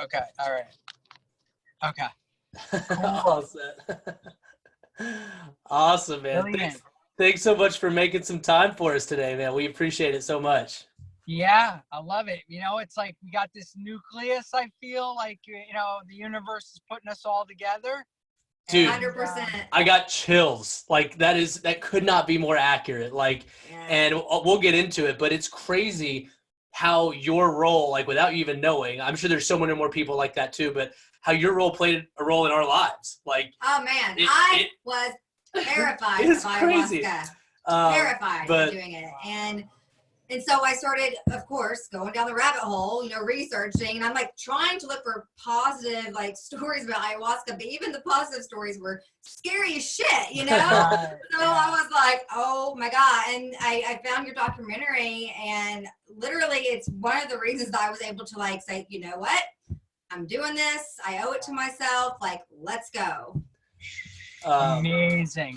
Okay. All right. Okay. Cool. All set. Awesome, man. Thanks so much for making some time for us today, man. We appreciate it so much. Yeah, I love it. You know, it's like we got this nucleus, I feel like, you know, the universe is putting us all together. Dude, 100%. I got chills. Like that could not be more accurate. Like, and we'll get into it, but it's crazy how your role, like without you even knowing, I'm sure there's so many more people like that too, but how your role played a role in our lives. Like, oh man, I was terrified of ayahuasca. Crazy. Terrified of doing it. And so I started, of course, going down the rabbit hole, you know, researching, and I'm like trying to look for positive like stories about ayahuasca, but even the positive stories were scary as shit, you know? So I was like, oh my God. And I found your documentary, and literally it's one of the reasons that I was able to like say, you know what? I'm doing this. I owe it to myself. Like, let's go. Amazing.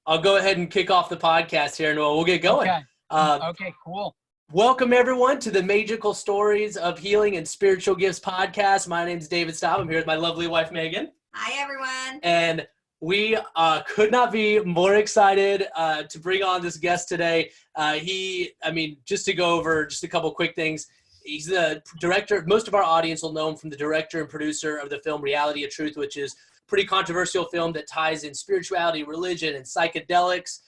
I'll go ahead and kick off the podcast here, and we'll get going. Okay. Okay, cool. Welcome, everyone, to the Maegical Stories of Healing and Spiritual Gifts podcast. My name is David Staub. I'm here with my lovely wife, Megan. Hi, everyone. And we could not be more excited to bring on this guest today. Just to go over just a couple quick things. He's the director. Most of our audience will know him from the director and producer of the film Reality of Truth, which is a pretty controversial film that ties in spirituality, religion, and psychedelics.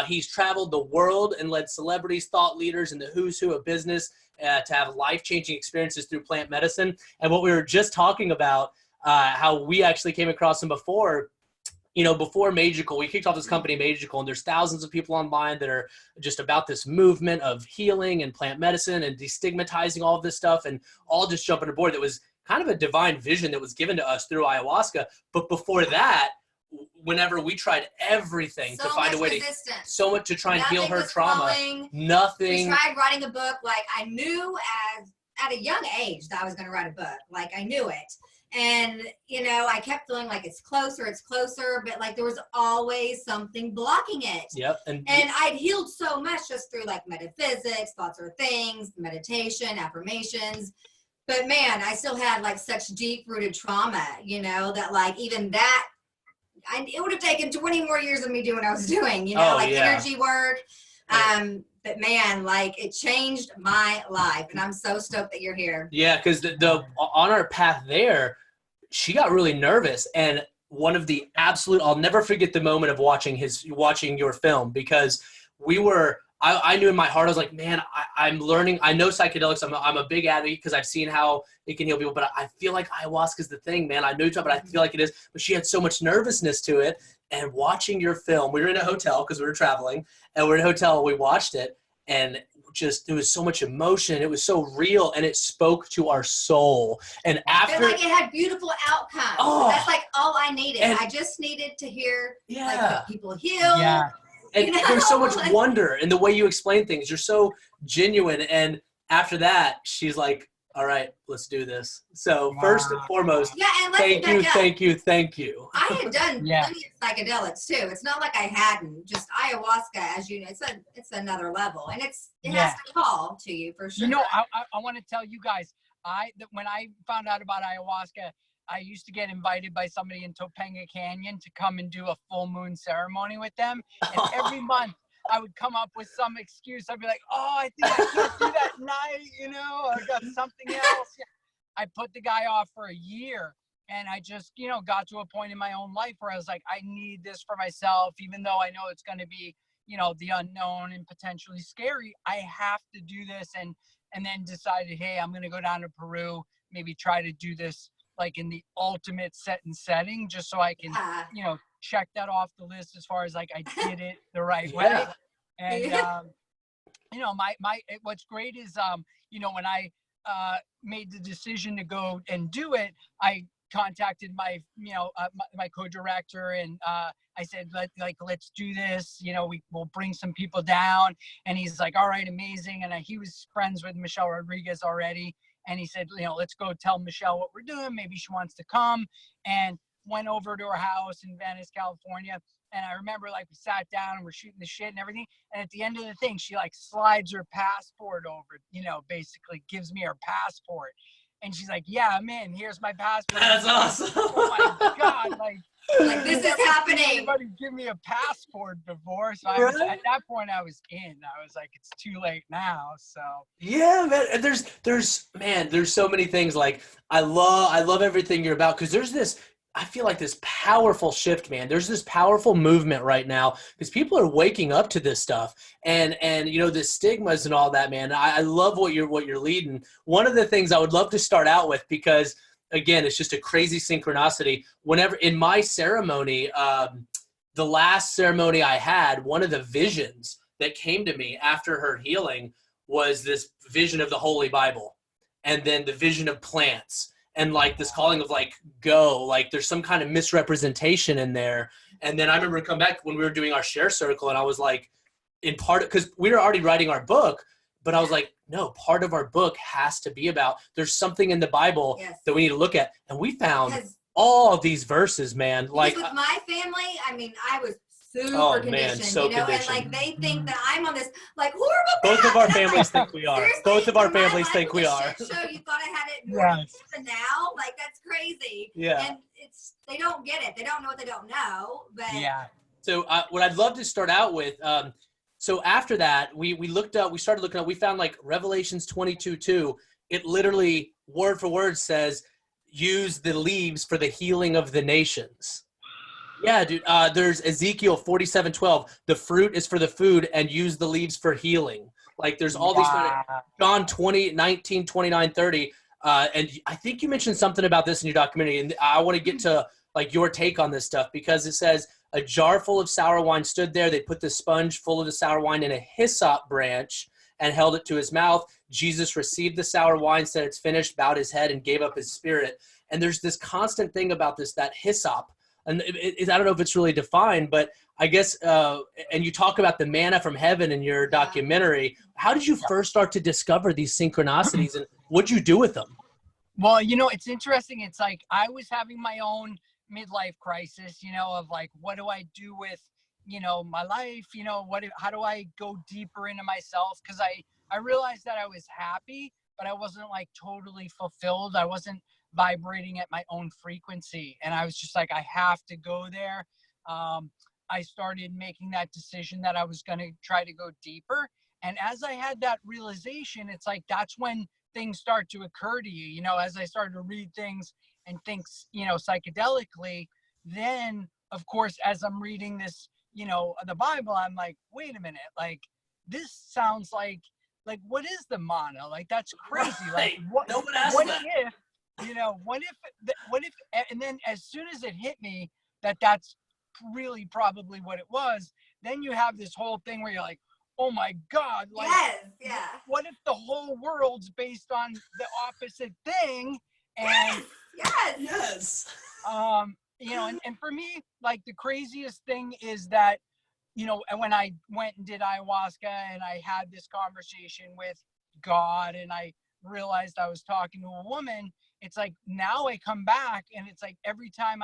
He's traveled the world and led celebrities, thought leaders, and the who's who of business to have life-changing experiences through plant medicine. And what we were just talking about, how we actually came across him before, before Maegical, we kicked off this company, Maegical, and there's thousands of people online that are just about this movement of healing and plant medicine and destigmatizing all of this stuff, and all just jumping aboard. That was kind of a divine vision that was given to us through ayahuasca. But before that, whenever we tried everything to find a way so much to try and heal her trauma, nothing. We tried writing a book. Like, I knew at a young age that I was going to write a book. Like, I knew it. And, I kept feeling like it's closer, but like there was always something blocking it. Yep. And I'd healed so much just through like metaphysics, thoughts are things, meditation, affirmations. But man, I still had like such deep rooted trauma, that like even that, it would have taken 20 more years of me doing what I was doing, energy work. But man, like it changed my life, and I'm so stoked that you're here. Yeah, because the on our path there, she got really nervous, and one of the absolute, I'll never forget the moment of watching your film, because I knew in my heart, I was like, man, I'm learning. I know psychedelics. I'm a big advocate because I've seen how it can heal people, but I feel like ayahuasca is the thing, man. I know but I feel like it is. But she had so much nervousness to it. And watching your film, we were in a hotel because we were traveling, and we're in a hotel. We watched it, and there was so much emotion. It was so real, and it spoke to our soul. And after, like it had beautiful outcomes. Oh, that's like all I needed. I just needed to hear like people heal. Yeah. And there's so much wonder in the way you explain things. You're so genuine. And after that, she's like, all right, let's do this. So first and foremost, thank you. I had done plenty of psychedelics too. It's not like I hadn't. Just ayahuasca, as you know, it's another level, and it has to call to you for sure. I want to tell you guys, when I found out about ayahuasca, I used to get invited by somebody in Topanga Canyon to come and do a full moon ceremony with them. And every month I would come up with some excuse. I'd be like, oh, I think I can't do that night, I got something else. I put the guy off for a year, and I just, got to a point in my own life where I was like, I need this for myself, even though I know it's going to be, the unknown and potentially scary. I have to do this. And then decided, hey, I'm going to go down to Peru, maybe try to do this like in the ultimate setting, just so I can, check that off the list as far as like I did it the right way. And, what's great is, when I made the decision to go and do it, I contacted my, my co-director, and I said, let's do this. We'll bring some people down. And he's like, all right, amazing. And he was friends with Michelle Rodriguez already. And he said, let's go tell Michelle what we're doing. Maybe she wants to come. And went over to her house in Venice, California. And I remember like we sat down and we're shooting the shit and everything. And at the end of the thing, she like slides her passport over, you know, basically gives me her passport. And she's like, yeah, I'm in. Here's my passport. That's awesome. Oh my God. Like this is happening. Anybody give me a passport before. So I was, at that point I was in. I was like, it's too late now. So yeah, man. And there's so many things. Like I love everything you're about, because there's this, I feel like this powerful shift, man. There's this powerful movement right now because people are waking up to this stuff, and you know, the stigmas and all that, man. I love what you're leading. One of the things I would love to start out with, because again, it's just a crazy synchronicity. Whenever in my ceremony, the last ceremony I had, one of the visions that came to me after her healing was this vision of the Holy Bible, and then the vision of plants. And like this calling of like, go, like there's some kind of misrepresentation in there. And then I remember come back when we were doing our share circle, and I was like, in part, because we were already writing our book, but I was like, no, part of our book has to be about, there's something in the Bible that we need to look at. And we found all of these verses, man. Like with my family, I mean, I was super conditioned, so you know, conditioned. and like they think that I'm on this like horrible path. Both of our families think we are. Seriously, Both of our families think we are. Shit show, you thought I had it more than now, like that's crazy. Yeah. And it's, they don't get it. They don't know what they don't know. But yeah. So what I'd love to start out with, so after that, we started looking up, we found like Revelations 22:2. It literally word for word says, use the leaves for the healing of the nations. Yeah, dude. There's Ezekiel 47:12. The fruit is for the food, and use the leaves for healing. Like there's all these John 20:19, 29, 30. And I think you mentioned something about this in your documentary, and I want to get to like your take on this stuff, because it says a jar full of sour wine stood there. They put the sponge full of the sour wine in a hyssop branch and held it to his mouth. Jesus received the sour wine, said it's finished, bowed his head, and gave up his spirit. And there's this constant thing about this, that hyssop. And I don't know if it's really defined, but I guess, and you talk about the manna from heaven in your documentary. How did you first start to discover these synchronicities, and what'd you do with them? Well, you know, it's interesting. It's like I was having my own midlife crisis, you know, of like, what do I do with, you know, my life? You know, how do I go deeper into myself? Because I realized that I was happy, but I wasn't like totally fulfilled. I wasn't vibrating at my own frequency, and I was just like, I have to go there. I started making that decision that I was going to try to go deeper, and as I had that realization, it's like that's when things start to occur to you, you know, as I started to read things and things, you know, psychedelically. Then of course, as I'm reading this, you know, the Bible, I'm like, wait a minute, like this sounds like what is the mana? Like that's crazy. Right. Like No one asked that. If, you know, what if, and then as soon as it hit me that that's really probably what it was, then you have this whole thing where you're like, oh my God, like, what if the whole world's based on the opposite thing? And yes. You know, and for me, like the craziest thing is that, you know, when I went and did ayahuasca and I had this conversation with God and I realized I was talking to a woman, it's like now I come back and it's like every time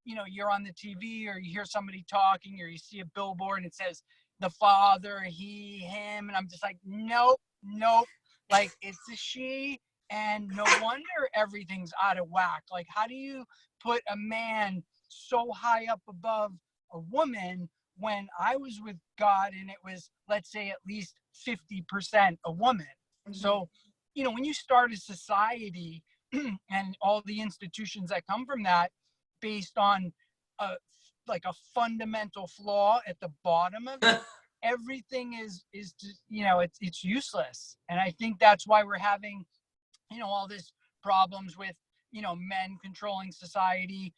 you know, you're on the TV or you hear somebody talking or you see a billboard and it says the Father, he, him, and I'm just like, nope, like it's a she, and no wonder everything's out of whack. Like, how do you put a man so high up above a woman when I was with God and it was, let's say, at least 50% a woman? Mm-hmm. So, you know, when you start a society and all the institutions that come from that based on like a fundamental flaw at the bottom of it, everything is just, you know, it's useless. And I think that's why we're having, you know, all this problems with, you know, men controlling society,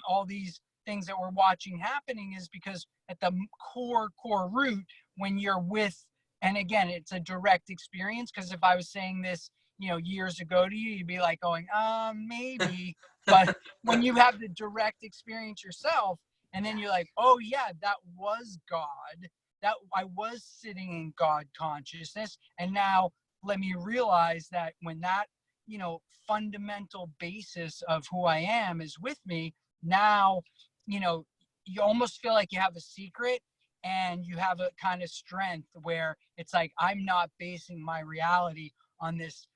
all these things that we're watching happening is because at the core root, when you're with, and again, it's a direct experience, because if I was saying this, you know, years ago to you, you'd be like going, maybe. But when you have the direct experience yourself, and then you're like, oh yeah, that was God, that I was sitting in God consciousness. And now let me realize that when that, you know, fundamental basis of who I am is with me, now, you know, you almost feel like you have a secret, and you have a kind of strength where it's like, I'm not basing my reality on this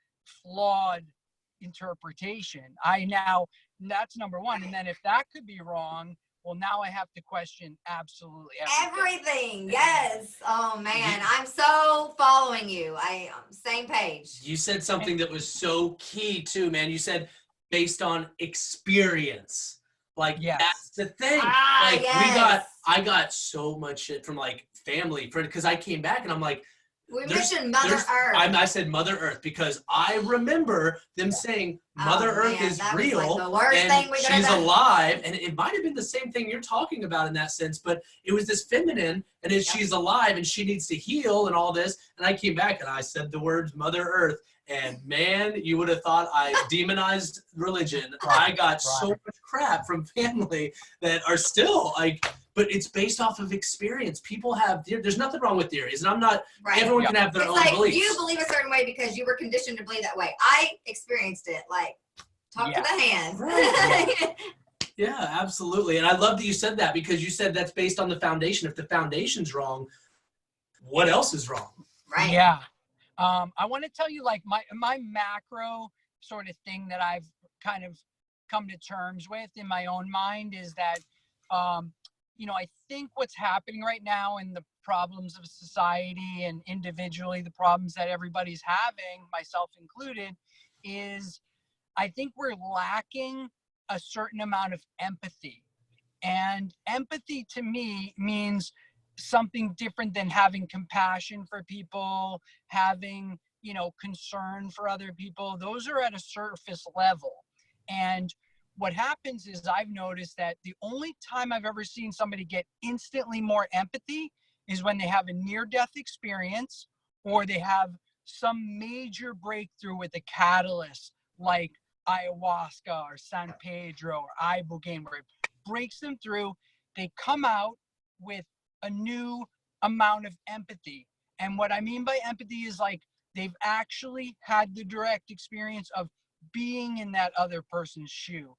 flawed interpretation. That's number one. And then if that could be wrong, well, now I have to question absolutely everything. Yes. Oh man, I'm so following you. Same page. You said something that was so key too, man. You said based on experience. Like, yes. That's the thing. Like, yes. I got so much shit from like family, because I came back and I'm like, we mentioned Mother Earth. I said Mother Earth because I remember them saying Mother Earth is real, was like the worst and thing we could have she's done. alive, and it might have been the same thing you're talking about in that sense, but it was this feminine, and she's alive, and she needs to heal, and all this, and I came back and I said the words Mother Earth, and man, you would have thought I demonized religion. I got so much crap from family that are still like, but it's based off of experience. People have, there's nothing wrong with theories, and I'm not, everyone can have their own beliefs. You believe a certain way because you were conditioned to believe that way. I experienced it, like, talk to the hand. Right. Yeah, absolutely. And I love that you said that, because you said that's based on the foundation. If the foundation's wrong, what else is wrong? Right. Yeah. I want to tell you, like, my macro sort of thing that I've kind of come to terms with in my own mind is that, I think what's happening right now in the problems of society and individually the problems that everybody's having, myself included, is I think we're lacking a certain amount of empathy. And empathy to me means something different than having compassion for people, having, concern for other people. Those are at a surface level. And what happens is I've noticed that the only time I've ever seen somebody get instantly more empathy is when they have a near-death experience, or they have some major breakthrough with a catalyst like ayahuasca or San Pedro or Ibogaine, where it breaks them through. They come out with a new amount of empathy. And what I mean by empathy is like they've actually had the direct experience of being in that other person's shoe,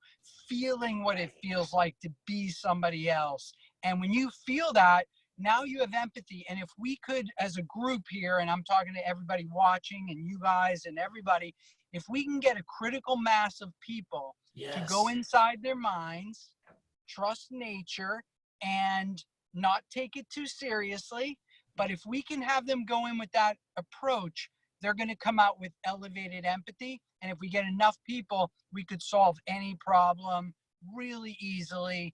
feeling what it feels like to be somebody else. And when you feel that, now you have empathy. And if we could, as a group here, and I'm talking to everybody watching and you guys and everybody, if we can get a critical mass of people to go inside their minds, trust nature, and not take it too seriously, but if we can have them go in with that approach, they're going to come out with elevated empathy. And if we get enough people, we could solve any problem really easily.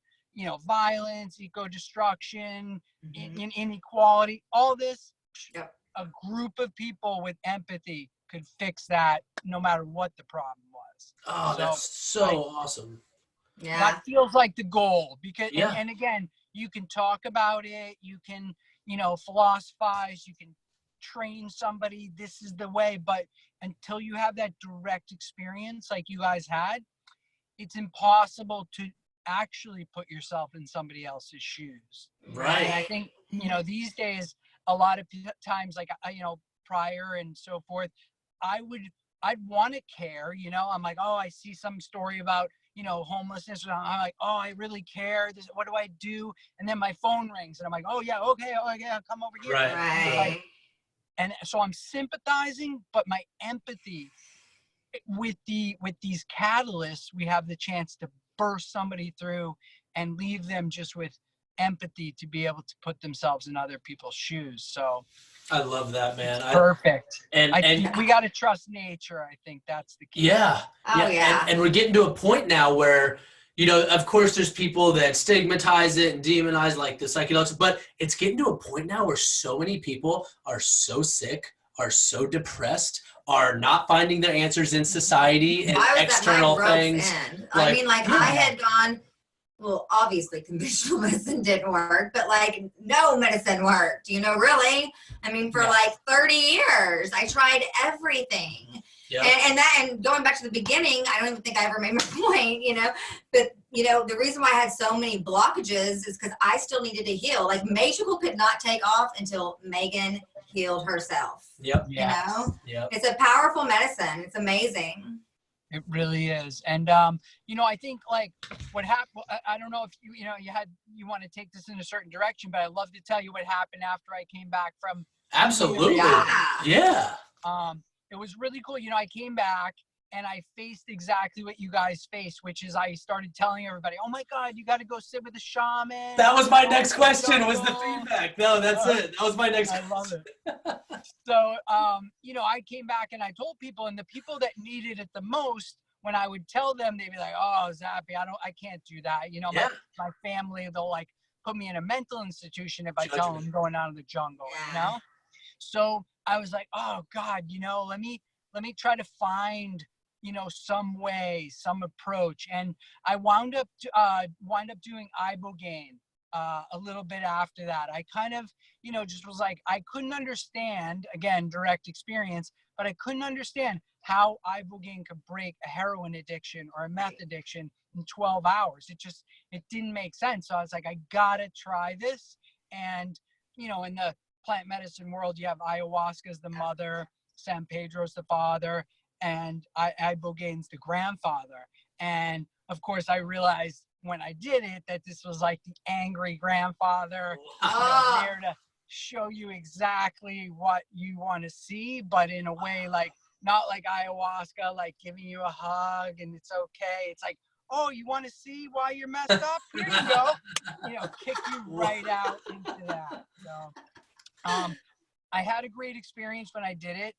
Violence, eco-destruction, inequality, all this. A group of people with empathy could fix that no matter what the problem was. Oh, that's so awesome. Yeah. That feels like the goal, because, and again, you can talk about it, you can, philosophize, you can train somebody, this is the way, but until you have that direct experience like you guys had, it's impossible to actually put yourself in somebody else's shoes. Right. And I think, these days, a lot of times, like, prior and so forth, I'd want to care, I'm like, oh, I see some story about, homelessness. I'm like, oh, I really care. What do I do? And then my phone rings and I'm like, oh yeah, okay, I'll come over here. Right. And so I'm sympathizing, but my empathy with these catalysts, we have the chance to burst somebody through and leave them just with empathy to be able to put themselves in other people's shoes. So I love that, man. Perfect. And we got to trust nature. I think that's the key. Yeah. Oh, yeah. And we're getting to a point now where, of course there's people that stigmatize it and demonize like the psychedelics, but it's getting to a point now where so many people are so sick, are so depressed, are not finding their answers in society and external things. I had gone, well, obviously conventional medicine didn't work, but like no medicine worked, really. I mean, for like 30 years, I tried everything. Yep. And going back to the beginning, I don't even think I ever made my point, but the reason why I had so many blockages is because I still needed to heal. Like Maegical could not take off until Maegen healed herself. Yep. Yep. It's a powerful medicine. It's amazing. It really is. And, you know, I think like what happened, I don't know if you want to take this in a certain direction, but I'd love to tell you what happened after I came back from. Absolutely. Yeah. It was really cool. You know, I came back and I faced exactly what you guys faced, which is I started telling everybody, oh my God, you got to go sit with a shaman. That was my next question, was the feedback. No, that's it. That was my next question. I love it. So, you know, I came back and I told people, and the people that needed it the most, when I would tell them, they'd be like, oh, Zappy, I can't do that. You know, my family, they'll like put me in a mental institution if I tell them I'm going out of the jungle, you know? So I was like, oh God, you know, let me try to find, you know, some way, some approach. And I wound up doing Ibogaine a little bit after that. I kind of, you know, just was like, I couldn't understand, again, direct experience, but I couldn't understand how Ibogaine could break a heroin addiction or a meth addiction in 12 hours. It didn't make sense. So I was like, I gotta try this. And, you know, in the plant medicine world, you have ayahuasca as the mother, San Pedro's the father, and Ibogaine's the grandfather. And of course, I realized when I did it that this was like the angry grandfather, there to show you exactly what you want to see, but in a way like not like ayahuasca, like giving you a hug and it's okay. It's like, oh, you want to see why you're messed up? Here you go. You know, kick you right out into that. So I had a great experience when I did it.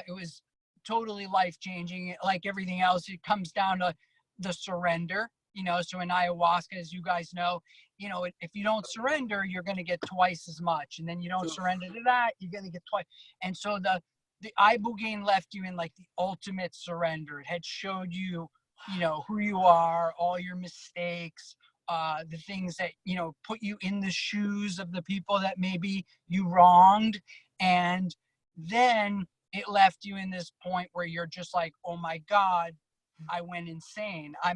It was totally life-changing. Like everything else, it comes down to the surrender, you know. So in ayahuasca, as you guys know, you know, if you don't surrender, you're going to get twice as much. And then you don't surrender to that, you're going to get twice. And so the Ibogaine left you in like the ultimate surrender. It had showed you, you know, who you are, all your mistakes, the things that, you know, put you in the shoes of the people that maybe you wronged. And then it left you in this point where you're just like, oh my God, I went insane. I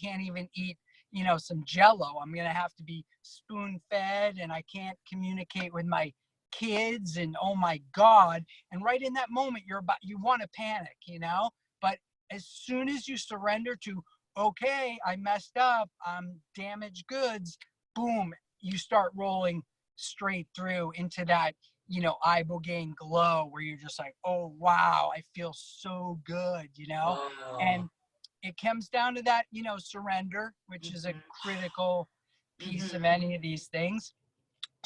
can't even eat, you know, some Jello. I'm going to have to be spoon fed and I can't communicate with my kids and oh my God. And right in that moment, you want to panic, you know, but as soon as you surrender to, okay, I messed up, I'm damaged goods, boom, you start rolling straight through into that, you know, Ibogaine glow where you're just like, oh, wow, I feel so good, you know? Oh. And it comes down to that, you know, surrender, which is a critical piece of any of these things.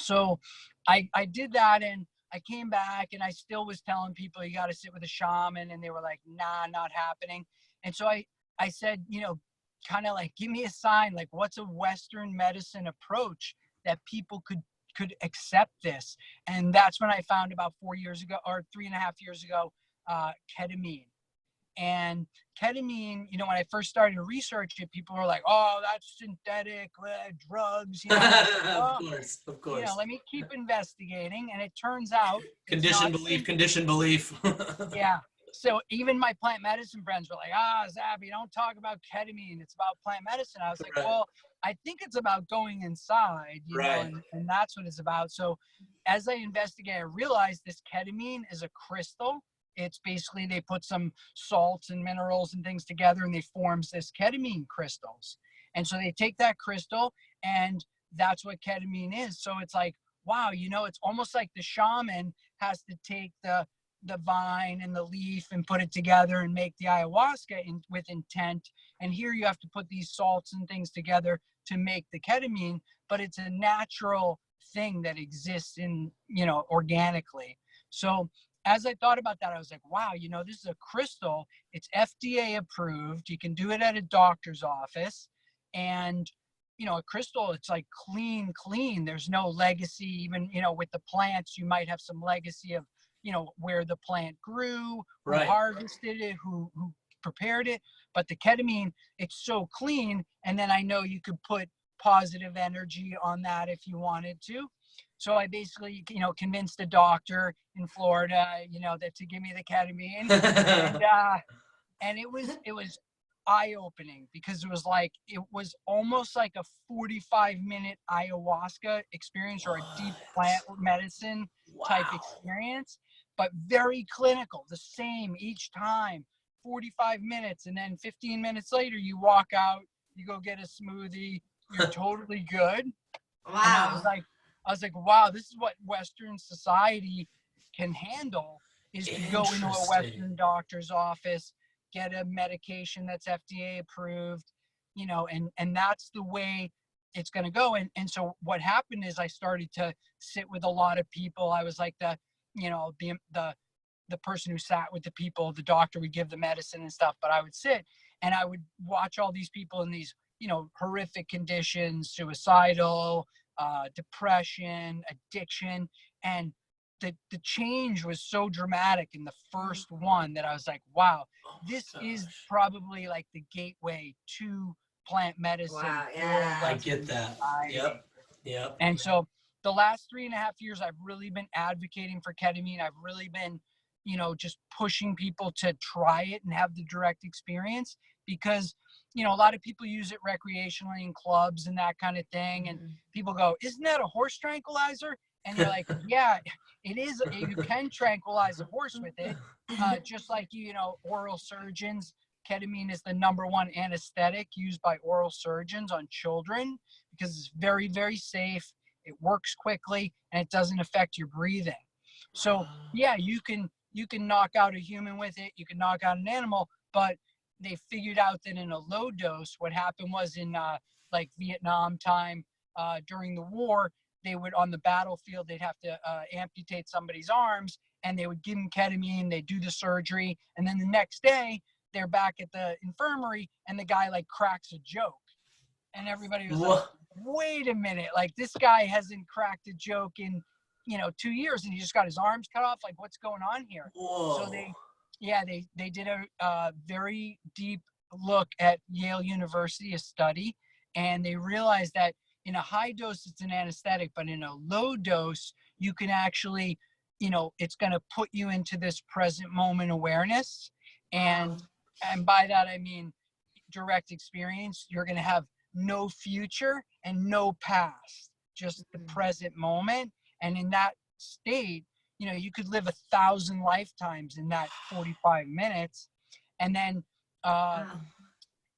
So I did that and I came back and I still was telling people you got to sit with a shaman and they were like, nah, not happening. And so I said, you know, kind of like, give me a sign, like what's a Western medicine approach that people could accept this. And that's when I found about 4 years ago or 3.5 years ago, ketamine. And ketamine, you know, when I first started to research it, people were like, oh, that's synthetic drugs. You know, of course. You know, let me keep investigating. And it turns out conditioned belief. Yeah. So even my plant medicine friends were like, Zappy, don't talk about ketamine. It's about plant medicine. I was like, well, I think it's about going inside, you know, and that's what it's about. So as I investigated, I realized this ketamine is a crystal. It's basically, they put some salts and minerals and things together and they forms this ketamine crystals. And so they take that crystal and that's what ketamine is. So it's like, wow, you know, it's almost like the shaman has to take the vine and the leaf and put it together and make the ayahuasca with intent. And here you have to put these salts and things together to make the ketamine, but it's a natural thing that exists in, you know, organically. So as I thought about that, I was like, wow, you know, this is a crystal. It's FDA approved. You can do it at a doctor's office. And, you know, a crystal, it's like clean. There's no legacy. Even, you know, with the plants, you might have some legacy of, you know, where the plant grew, who harvested it, who prepared it. But the ketamine, it's so clean. And then I know you could put positive energy on that if you wanted to. So I basically, you know, convinced a doctor in Florida, you know, that to give me the ketamine. And it was eye-opening because it was almost like a 45-minute ayahuasca experience or a deep plant medicine type experience, but very clinical, the same each time. 45 minutes, and then 15 minutes later you walk out, you go get a smoothie, you're totally good. Wow. And I was like, wow, this is what Western society can handle, is to go into a Western doctor's office, get a medication that's FDA approved, you know, and that's the way it's going to go. And so what happened is I started to sit with a lot of people. I was like the person who sat with the people. The doctor would give the medicine and stuff, but I would sit and I would watch all these people in these, you know, horrific conditions, suicidal, depression, addiction. And the change was so dramatic in the first one that I was like, wow, this is probably like the gateway to plant medicine. Wow, yeah. I get that. Yep. And so the last 3.5 years, I've really been advocating for ketamine. I've really been, you know, just pushing people to try it and have the direct experience, because, you know, a lot of people use it recreationally in clubs and that kind of thing. And people go, isn't that a horse tranquilizer? And you're like, yeah, it is. You can tranquilize a horse with it. Just like, you know, oral surgeons, ketamine is the #1 anesthetic used by oral surgeons on children because it's very, very safe. It works quickly and it doesn't affect your breathing. So yeah, you can knock out a human with it. You can knock out an animal, but they figured out that in a low dose, what happened was in like Vietnam time, during the war, they would, on the battlefield, they'd have to amputate somebody's arms, and they would give them ketamine, they do the surgery, and then the next day they're back at the infirmary and the guy like cracks a joke. And everybody was like, wait a minute, like this guy hasn't cracked a joke in, you know, 2 years, and he just got his arms cut off. Like, what's going on here? Whoa. So they did a very deep look at Yale University, a study, and they realized that in a high dose, it's an anesthetic, but in a low dose, you can actually, you know, it's going to put you into this present moment awareness. And by that, I mean direct experience. You're going to have no future and no past, just the present moment. And in that state, you know, you could live 1,000 lifetimes in that 45 minutes. And then,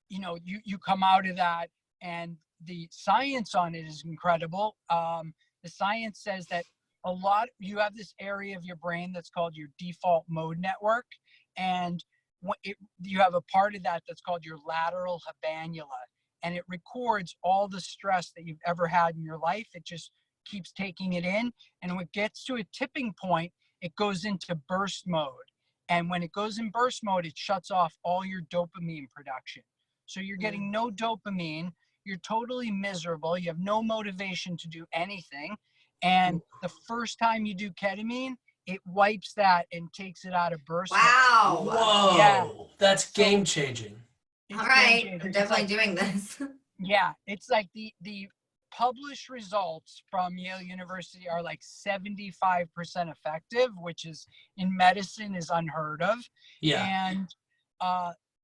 you know, you come out of that, and the science on it is incredible. The science says that you have this area of your brain that's called your default mode network. And you have a part of that that's called your lateral habenula. And it records all the stress that you've ever had in your life. It just keeps taking it in. And when it gets to a tipping point, it goes into burst mode. And when it goes in burst mode, it shuts off all your dopamine production. So you're getting no dopamine. You're totally miserable. You have no motivation to do anything. And the first time you do ketamine, it wipes that and takes it out of burst mode. Wow. Whoa. Yeah. That's game changing. All right. I'm definitely doing this. Yeah. It's like the published results from Yale University are like 75% effective, which is in medicine is unheard of. Yeah. And,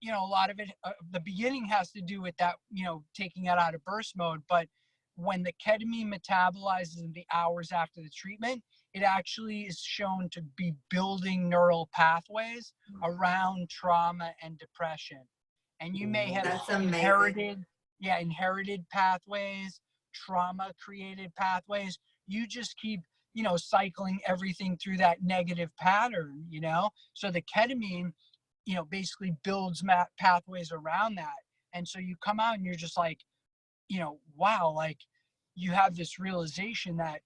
you know, a lot of it, the beginning has to do with that, you know, taking it out of burst mode. But when the ketamine metabolizes in the hours after the treatment, it actually is shown to be building neural pathways around trauma and depression. And you may have inherited pathways, trauma created pathways. You just keep, you know, cycling everything through that negative pattern, you know? So the ketamine, you know, basically builds pathways around that. And so you come out and you're just like, you know, wow, like you have this realization that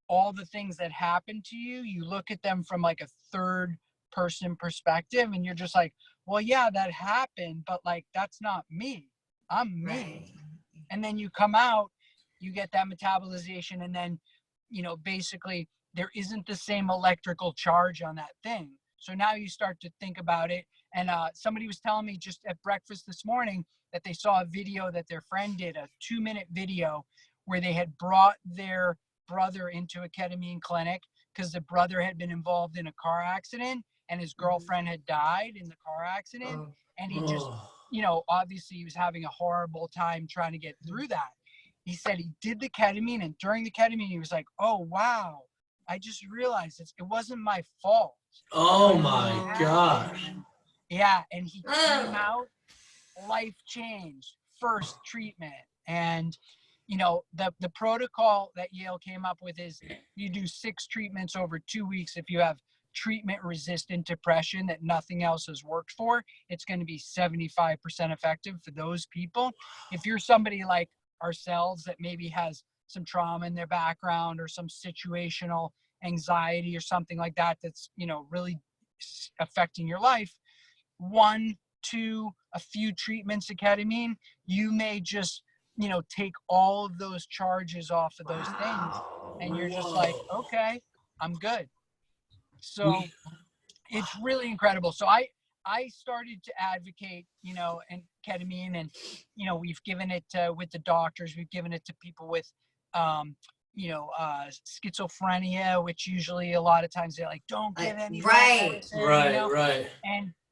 all the things that happen to you, you look at them from like a third person perspective, and you're just like, well, yeah, that happened, but like, that's not me. I'm me. Right. And then you come out, you get that metabolization, and then, you know, basically there isn't the same electrical charge on that thing. So now you start to think about it. And somebody was telling me just at breakfast this morning that they saw a video that their friend did, a 2-minute video where they had brought their brother into a ketamine clinic because the brother had been involved in a car accident and his girlfriend had died in the car accident. And he just, you know, obviously he was having a horrible time trying to get through that. He said he did the ketamine, and during the ketamine, he was like, oh, wow, I just realized it wasn't my fault. Oh my gosh. Yeah, and he came out life changed, first treatment. And you know, the protocol that Yale came up with is you do 6 treatments over 2 weeks. If you have treatment resistant depression that nothing else has worked for, it's going to be 75% effective for those people. If you're somebody like ourselves that maybe has some trauma in their background or some situational anxiety or something like that, that's, you know, really affecting your life, 1, 2, a few treatments of ketamine, you may just, you know, take all of those charges off of those things, and you're just like, okay, I'm good. So it's really incredible. So I started to advocate, you know, and ketamine, and, you know, we've given it with the doctors, we've given it to people with, you know, schizophrenia, which usually a lot of times they're like, don't give any right, medicine, you know?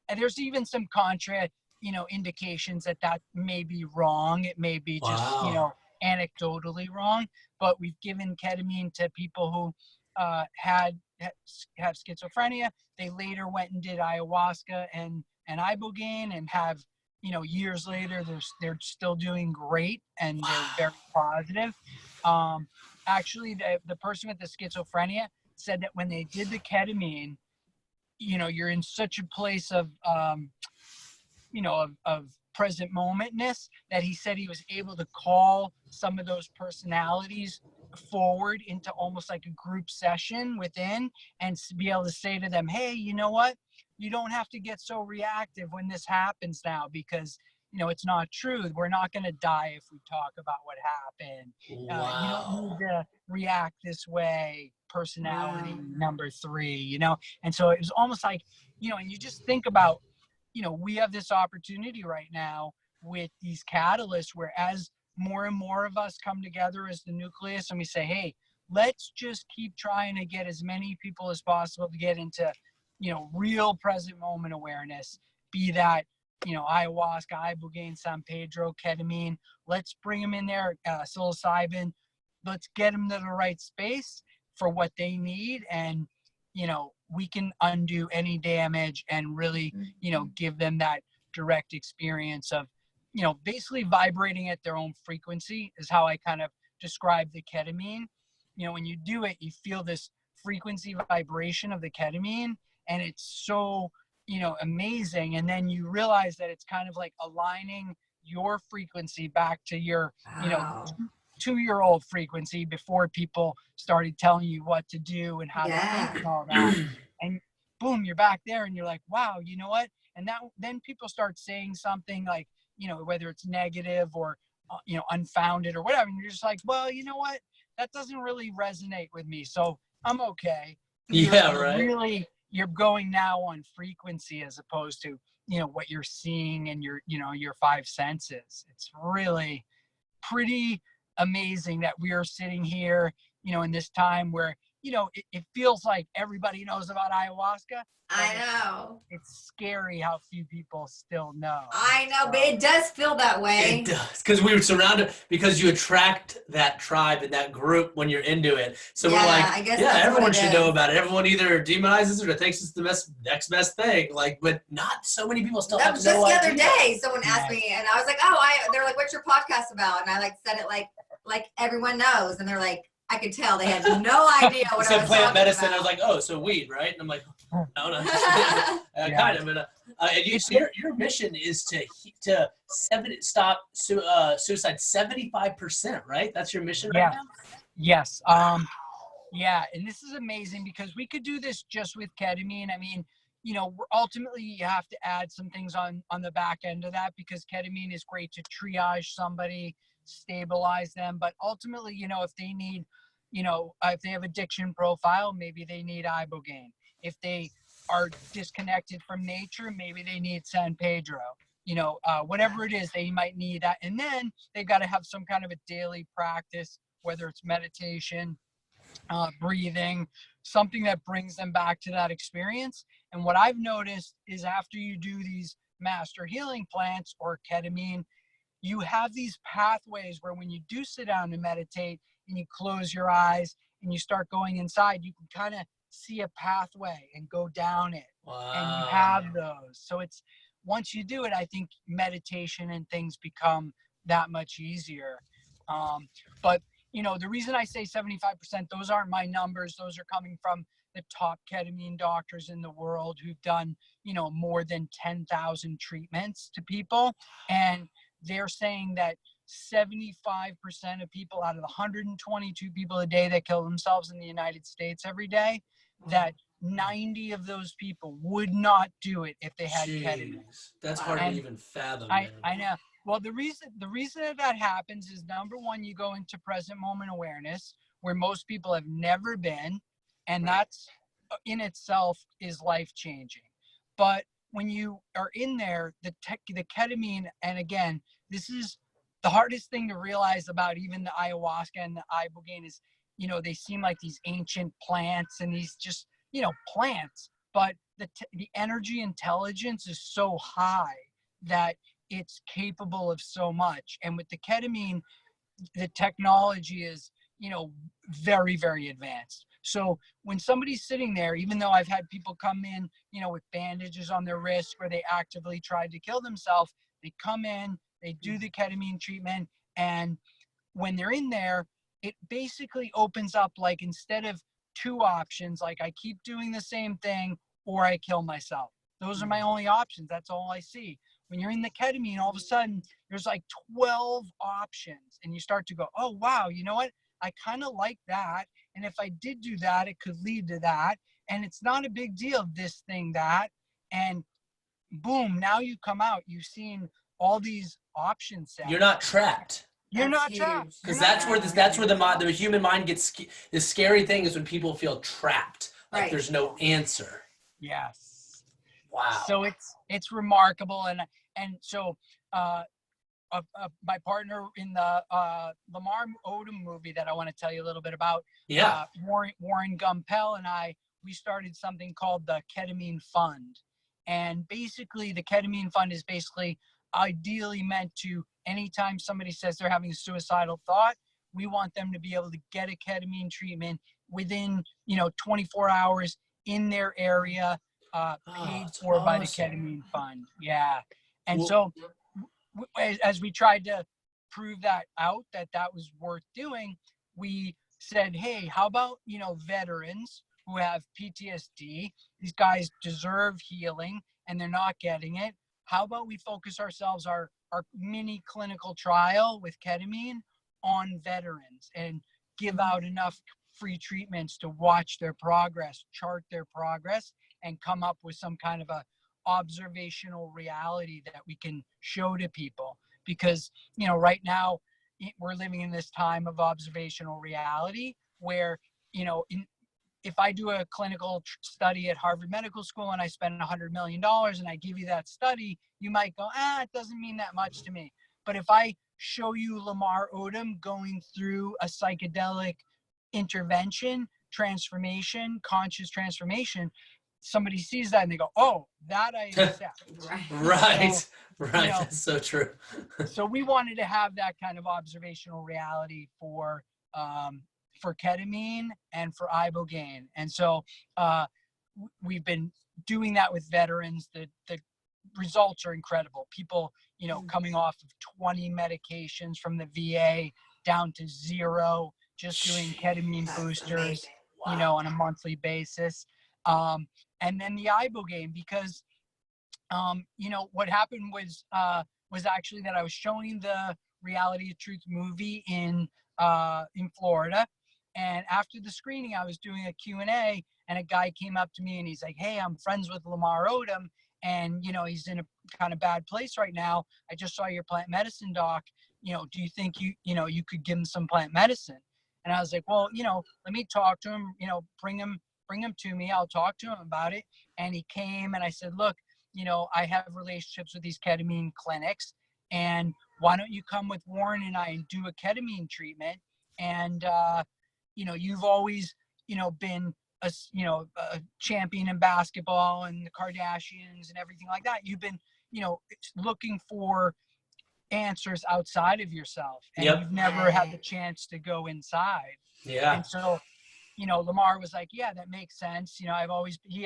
And there's even some contra, you know, indications that may be wrong. It may be just, you know, anecdotally wrong, but we've given ketamine to people who have schizophrenia. They later went and did ayahuasca and Ibogaine, and have, you know, years later, they're still doing great, and they're very positive. Actually, the person with the schizophrenia said that when they did the ketamine, you know, you're in such a place of, you know, of present momentness, that he said he was able to call some of those personalities forward into almost like a group session within, and be able to say to them, hey, you know what? You don't have to get so reactive when this happens now, because, you know, it's not true. We're not going to die if we talk about what happened. You don't need to react this way. Personality number 3, you know? And so it was almost like, you know, and you just think about, you know, we have this opportunity right now with these catalysts, where as more and more of us come together as the nucleus, and we say, hey, let's just keep trying to get as many people as possible to get into, you know, real present moment awareness, be that, you know, ayahuasca, Ibogaine, San Pedro, ketamine. Let's bring them in there, Psilocybin. Let's get them to the right space for what they need. And, you know, we can undo any damage and really, you know, give them that direct experience of, you know, basically vibrating at their own frequency, is how I kind of describe the ketamine. You know, when you do it, you feel this frequency vibration of the ketamine, and it's so, you know, amazing. And then you realize that it's kind of like aligning your frequency back to your, you know, 2-year-old frequency, before people started telling you what to do and how to think and all that. And boom, you're back there, and you're like, wow, you know what? And that, then people start saying something like, you know, whether it's negative or, you know, unfounded or whatever. And you're just like, well, you know what? That doesn't really resonate with me, so I'm okay. Really, you're going now on frequency, as opposed to, you know, what you're seeing and your, you know, your 5 senses. It's really pretty amazing that we are sitting here, you know, in this time where, you know, it feels like everybody knows about ayahuasca. I know. It's scary how few people still know. I know, but it does feel that way. It does, because we were surrounded, because you attract that tribe and that group when you're into it. So we're like, I guess everyone should know about it. Everyone either demonizes it or thinks it's the next best thing. Like, but not so many people still have no idea. Just the other day, someone asked me, and I was like, they're like, what's your podcast about? And I like said it like everyone knows, and they're like, I could tell they had no idea what I was plant medicine. about. I was like, oh, so weed, right? And I'm like, no. Kind of. And your mission is to stop suicide 75%, right? That's your mission right now? Yes. Yeah, and this is amazing, because we could do this just with ketamine. I mean, you know, ultimately you have to add some things on the back end of that, because ketamine is great to triage somebody, stabilize them. But ultimately, you know, if they need, you know, if they have addiction profile, maybe they need Ibogaine. If they are disconnected from nature, maybe they need San Pedro. You know, whatever it is, they might need that. And then they've got to have some kind of a daily practice, whether it's meditation, breathing, something that brings them back to that experience. And what I've noticed is, after you do these master healing plants or ketamine, you have these pathways where when you do sit down and meditate and you close your eyes and you start going inside, you can kind of see a pathway and go down it. Wow. And you have those. So it's, once you do it, I think meditation and things become that much easier. But you know, the reason I say 75%, those aren't my numbers. Those are coming from the top ketamine doctors in the world who've done, you know, more than 10,000 treatments to people. And they're saying that 75% of people out of the 122 people a day that kill themselves in the United States every day, that 90 of those people would not do it if they had ketamine. That's hard to even fathom. I know. Well, the reason that happens is, number one, you go into present moment awareness where most people have never been, and that's in itself is life changing. But when you are in there, the ketamine, and again, this is the hardest thing to realize about even the ayahuasca and the Ibogaine is, you know, they seem like these ancient plants and these just, you know, plants, but the energy intelligence is so high that it's capable of so much. And with the ketamine, the technology is, you know, very, very advanced. So when somebody's sitting there, even though I've had people come in, you know, with bandages on their wrists where they actively tried to kill themselves, they come in, they do the ketamine treatment, and when they're in there, it basically opens up, like, instead of two options, like I keep doing the same thing or I kill myself. Those are my only options. That's all I see. When you're in the ketamine, all of a sudden there's like 12 options, and you start to go, oh, wow, you know what? I kind of like that. And if I did do that, it could lead to that. And it's not a big deal, this thing, that. And boom, now you come out, you've seen all these options. You're not trapped. You're not trapped. Because that's where the human mind gets, the scary thing is when people feel trapped. Like there's no answer. Yes. Wow. So it's remarkable. And so my partner in the Lamar Odom movie that I want to tell you a little bit about, Warren Gumpel and we started something called the Ketamine Fund. And basically the Ketamine Fund is basically ideally meant to, anytime somebody says they're having a suicidal thought, we want them to be able to get a ketamine treatment within, you know, 24 hours in their area, paid for by the Ketamine Fund. Yeah. And so as we tried to prove that out, that was worth doing, we said, hey, how about, you know, veterans who have PTSD? These guys deserve healing and they're not getting it. How about we focus our mini clinical trial with ketamine on veterans and give out enough free treatments to watch their progress, chart their progress, and come up with some kind of a observational reality that we can show to people. Because, you know, right now we're living in this time of observational reality where, you know, if I do a clinical study at Harvard Medical School and I spend $100 million and I give you that study, you might go, it doesn't mean that much to me. But if I show you Lamar Odom going through a psychedelic intervention, transformation, conscious transformation, somebody sees that and they go, oh, that I accept. Right. So, right. You know, that's so true. So we wanted to have that kind of observational reality for ketamine and for Ibogaine. And so we've been doing that with veterans. The results are incredible. People, you know, coming off of 20 medications from the VA down to 0, just doing ketamine boosters, you know, on a monthly basis. And then the Ibogaine, because, you know, what happened was actually that I was showing the Reality of Truth movie in Florida. And after the screening, I was doing a Q&A, and a guy came up to me and he's like, hey, I'm friends with Lamar Odom, and, you know, he's in a kind of bad place right now. I just saw your plant medicine doc. You know, do you think you could give him some plant medicine? And I was like, well, you know, let me talk to him, you know, bring him to me. I'll talk to him about it. And he came, and I said, look, you know, I have relationships with these ketamine clinics, and why don't you come with Warren and I and do a ketamine treatment? And, you know, you've always, you know, been a champion in basketball and the Kardashians and everything like that. You've been, you know, looking for answers outside of yourself, and you've never had the chance to go inside. Yeah. And so, Lamar was like, yeah, that makes sense. He had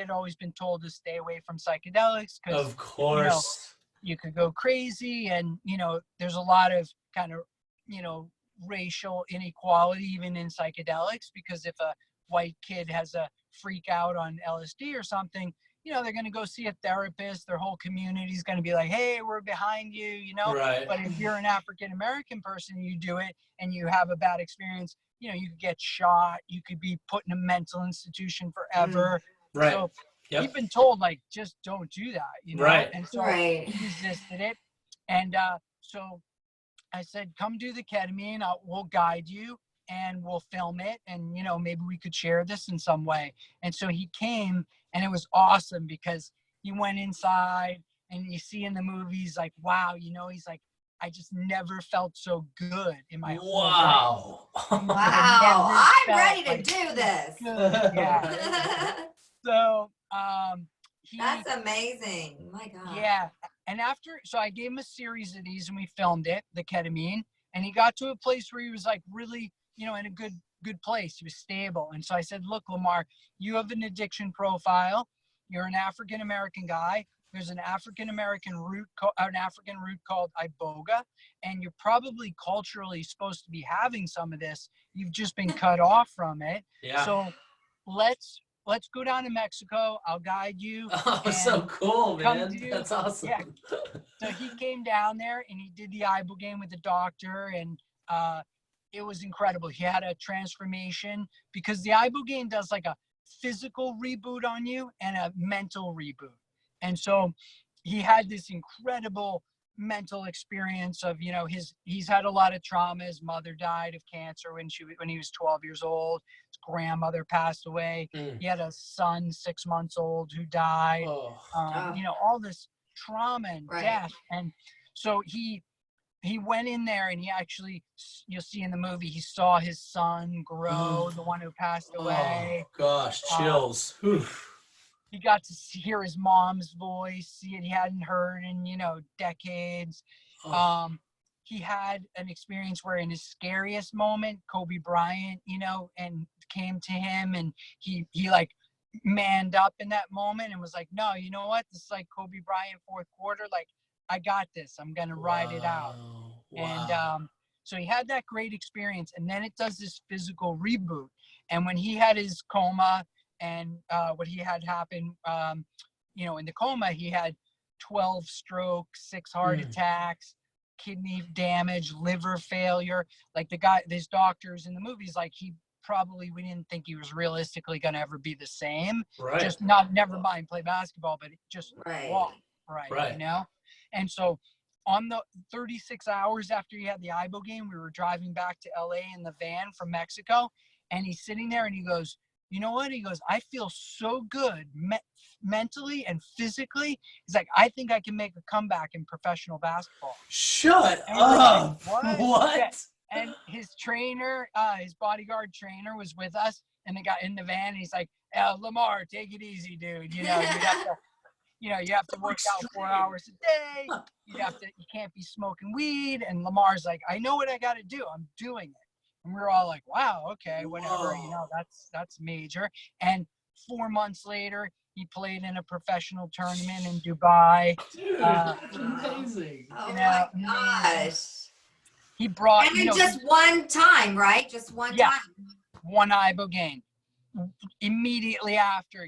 always been told to stay away from psychedelics because, of course, you could go crazy. And, there's a lot of kind of, racial inequality even in psychedelics, because if a white kid has a freak out on LSD or something, they're going to go see a therapist. Their whole community is going to be like, hey, we're behind you, Right. But if you're an African-American person, you do it and you have a bad experience, you could get shot. You could be put in a mental institution forever. Right. So Yep. he'd been told, like, just don't do that, Right. And so Right. he resisted it. And so I said, come do the ketamine. We'll guide you and we'll film it. And, maybe we could share this in some way. And so he came, and it was awesome because he went inside, and you see in the movies, like, wow, he's like, I just never felt so good in my whole life. Wow. Wow. I'm ready to like do this. Yeah. So That's amazing. My God. Yeah. And so I gave him a series of these and we filmed it, the ketamine, and he got to a place where he was like really, in a good place. He was stable. And so I said, look, Lamar, you have an addiction profile. You're an African-American guy. There's an African-American root called Iboga, and you're probably culturally supposed to be having some of this. You've just been cut off from it. Yeah. So let's go down to Mexico. I'll guide you. Oh, so cool, man. That's awesome. Yeah. So he came down there and he did the Ibogaine with the doctor, and it was incredible. He had a transformation because the Ibogaine does like a physical reboot on you and a mental reboot. And so he had this incredible mental experience of, he's had a lot of trauma. His mother died of cancer when he was 12 years old. His grandmother passed away. He had a son 6 months old who died. All this trauma and death. And so he went in there and he actually, you'll see in the movie, he saw his son grow, the one who passed away. Oh gosh, chills. He got to hear his mom's voice, see it he hadn't heard in, decades. He had an experience where in his scariest moment, Kobe Bryant, and came to him, and he like manned up in that moment and was like, no, you know what? This is like Kobe Bryant fourth quarter. Like, I got this. I'm going to ride it out. Wow. And so he had that great experience, and then it does this physical reboot. And when he had his coma, and what he had happen, in the coma, he had 12 strokes, 6 heart attacks, kidney damage, liver failure. Like these doctors in the movies, like we didn't think he was realistically going to ever be the same. Right. Just never mind play basketball, but just walk, right. And so on the 36 hours after he had the Ibogaine, we were driving back to LA in the van from Mexico, and he's sitting there and he goes, you know what? He goes, I feel so good mentally and physically. He's like, I think I can make a comeback in professional basketball. Shut up. Like, what? Yeah. And his trainer, his bodyguard trainer was with us, and they got in the van, and he's like, Lamar, take it easy, dude. You have to work out 4 hours a day. You can't be smoking weed. And Lamar's like, I know what I got to do. I'm doing it. And we were all like, wow, okay, whatever, that's major. And 4 months later, he played in a professional tournament in Dubai. Dude, that's amazing. Oh my gosh. He brought, and just one time, right? Just one time. One Ibogaine. Immediately after,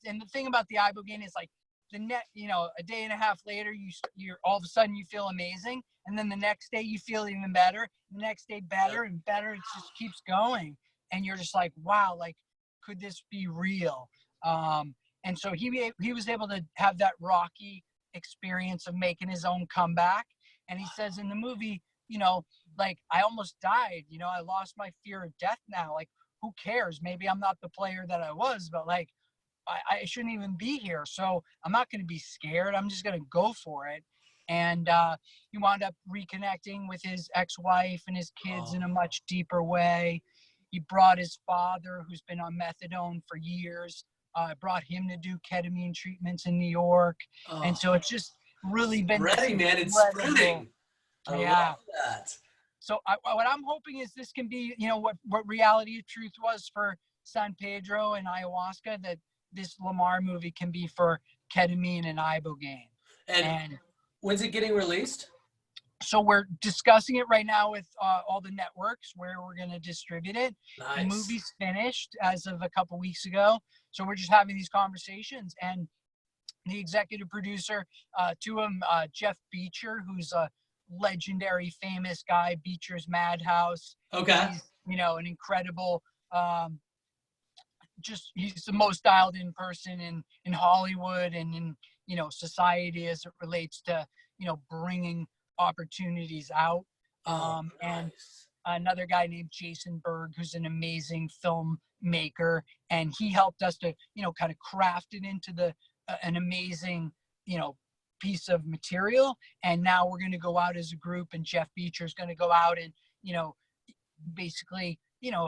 and the thing about the Ibogaine is like a day and a half later, you're all of a sudden you feel amazing. And then the next day you feel even better. The next day better and better. It just keeps going. And you're just like, wow, like, could this be real? And so he was able to have that rocky experience of making his own comeback. And he says in the movie, like, I almost died. I lost my fear of death now. Like, who cares? Maybe I'm not the player that I was, but like, I shouldn't even be here. So I'm not going to be scared. I'm just going to go for it. And he wound up reconnecting with his ex-wife and his kids in a much deeper way. He brought his father, who's been on methadone for years, brought him to do ketamine treatments in New York. And so it's just really been spreading, man. It's spreading. I love that. So what I'm hoping is this can be, what reality of truth was for San Pedro and ayahuasca, that this Lamar movie can be for ketamine and Ibogaine. And when's it getting released? So we're discussing it right now with all the networks where we're going to distribute it. Nice. The movie's finished as of a couple weeks ago. So we're just having these conversations. And the executive producer to him, Jeff Beecher, who's a legendary, famous guy, Beecher's Madhouse. Okay. He's, an incredible, he's the most dialed in person in Hollywood and in, society as it relates to, bringing opportunities out. And another guy named Jason Berg, who's an amazing filmmaker, and he helped us to, kind of craft it into an amazing, piece of material. And now we're going to go out as a group, and Jeff Beecher is going to go out and, basically,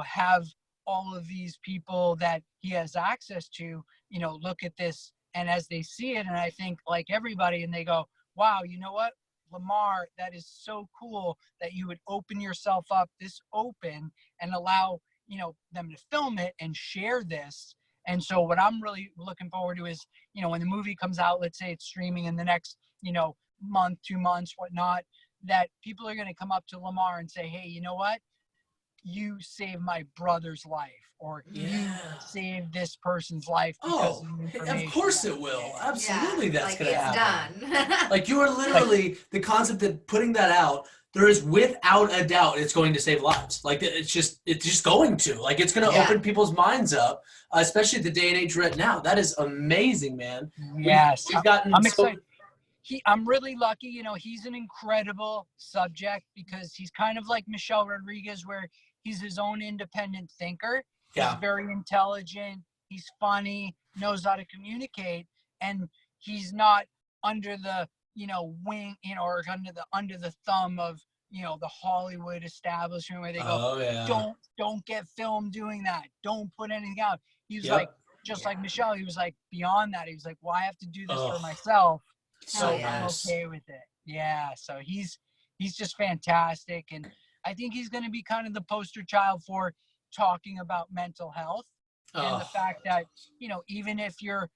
have all of these people that he has access to, look at this, and as they see it, and I think like everybody, and they go, wow, you know what, Lamar, that is so cool that you would open yourself up this open and allow, them to film it and share this. And so what I'm really looking forward to is, when the movie comes out, let's say it's streaming in the next, month, 2 months, whatnot, that people are going to come up to Lamar and say, hey, you know what? You saved my brother's life, or you saved this person's life. Because of course it will. Absolutely, that's going to happen. Done. Like, you are literally, the concept that putting that out, there is without a doubt it's going to save lives. Like, it's just going to. Like, it's going to open people's minds up, especially the day and age right now. That is amazing, man. Yes. We've gotten I'm excited. I'm really lucky, he's an incredible subject because he's kind of like Michelle Rodriguez, where he's his own independent thinker. Yeah. He's very intelligent. He's funny, knows how to communicate, and he's not under the, wing, or under the thumb of, the Hollywood establishment where they go, don't get filmed doing that. Don't put anything out. He was like, just like Michelle, he was like beyond that. He was like, well, I have to do this for myself. So I'm okay with it. Yeah. So he's just fantastic. And I think he's going to be kind of the poster child for talking about mental health and the fact that, even if you're,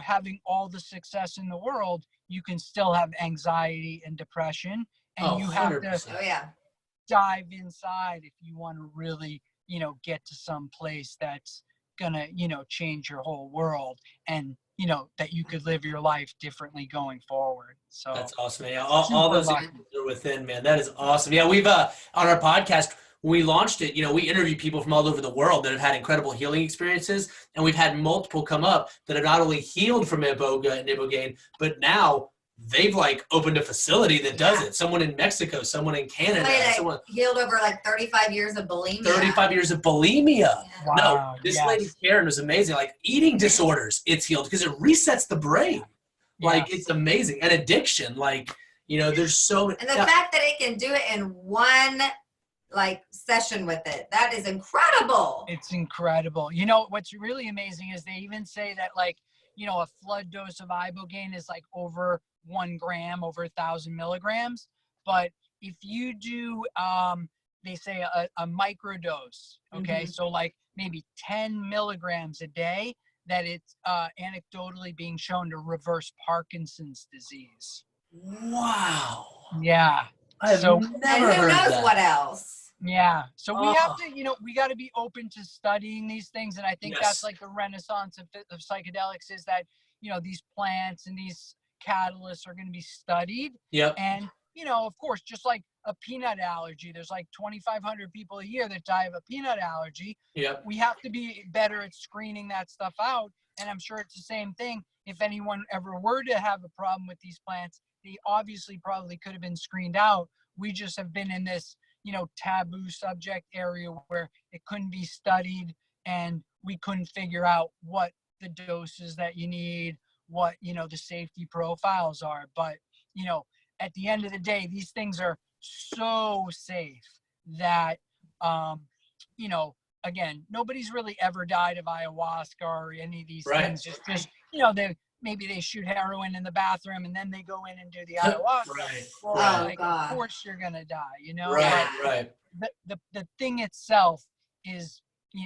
having all the success in the world, you can still have anxiety and depression, and you have 100%. to dive inside if you want to really, get to some place that's gonna, change your whole world, and, that you could live your life differently going forward. So that's awesome, man. All those things are within, man. That is awesome. Yeah, we've on our podcast, when we launched it, we interview people from all over the world that have had incredible healing experiences, and we've had multiple come up that have not only healed from Iboga and Ibogaine, but now they've like opened a facility that does it. Someone in Mexico, someone in Canada, someone healed over like 35 years of bulimia. 35 years of bulimia. Yeah. Wow, No, this lady Karen was amazing. Like eating disorders, it's healed because it resets the brain. Like it's amazing. And addiction, like, there's so many. And the fact that it can do it in one session with it, that is incredible. It's incredible. What's really amazing is they even say that a flood dose of Ibogaine is like over 1 gram, over 1,000 milligrams. But if you do, they say a micro dose, okay, so like maybe 10 milligrams a day, that it's anecdotally being shown to reverse Parkinson's disease. Wow. Yeah. I've never heard that. And who knows what else? Yeah. So we have to, we got to be open to studying these things. And I think that's like the renaissance of psychedelics, is that, these plants and these catalysts are going to be studied. Yep. And, of course, just like a peanut allergy, there's like 2,500 people a year that die of a peanut allergy. Yep. We have to be better at screening that stuff out. And I'm sure it's the same thing. If anyone ever were to have a problem with these plants, they obviously probably could have been screened out. We just have been in this, taboo subject area where it couldn't be studied, and we couldn't figure out what the doses that you need, what, the safety profiles are. But, at the end of the day, these things are so safe that, again, nobody's really ever died of ayahuasca or any of these things. It's just, maybe they shoot heroin in the bathroom and then they go in and do the ayahuasca. Right. Of course you're going to die, Right. The thing itself is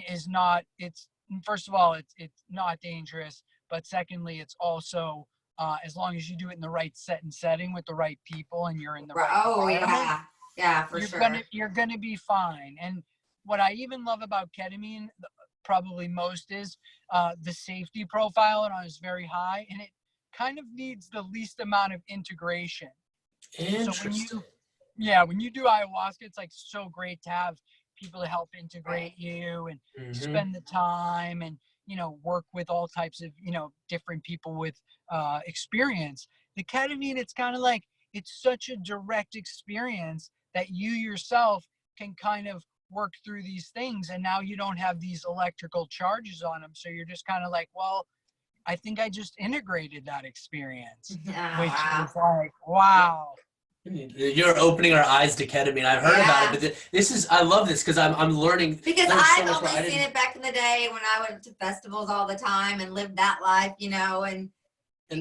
is not, it's, first of all, it's not dangerous, but secondly, it's also, as long as you do it in the right setting with the right people and you're in the right environment, for sure. You're gonna be fine. And what I even love about ketamine, probably most, is the safety profile on it is very high, and it kind of needs the least amount of integration. Interesting. So when you do ayahuasca, it's like so great to have people to help integrate you and spend the time and, you know, work with all types of, you know, different people with experience. The ketamine, it's kind of like, it's such a direct experience that you yourself can kind of work through these things, and now you don't have these electrical charges on them, so you're just kind of like, well, I think I just integrated that experience, which is like, wow. You're opening our eyes to ketamine. I've heard about it, but this is, I love this because I'm learning. Because I've only seen it back in the day when I went to festivals all the time and lived that life, you know, and I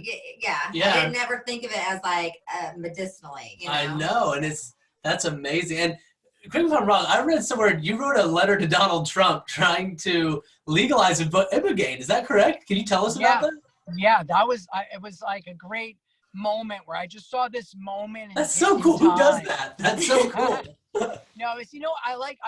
didn't never think of it as like medicinally, you know? I know, and that's amazing. And correct me if I'm wrong, I read somewhere you wrote a letter to Donald Trump trying to legalize Ibogaine. Is that correct? Can you tell us about that? Yeah, it was like a great moment where I just saw this moment. That's so cool. Who does that? That's so cool. No, it's, you know, I like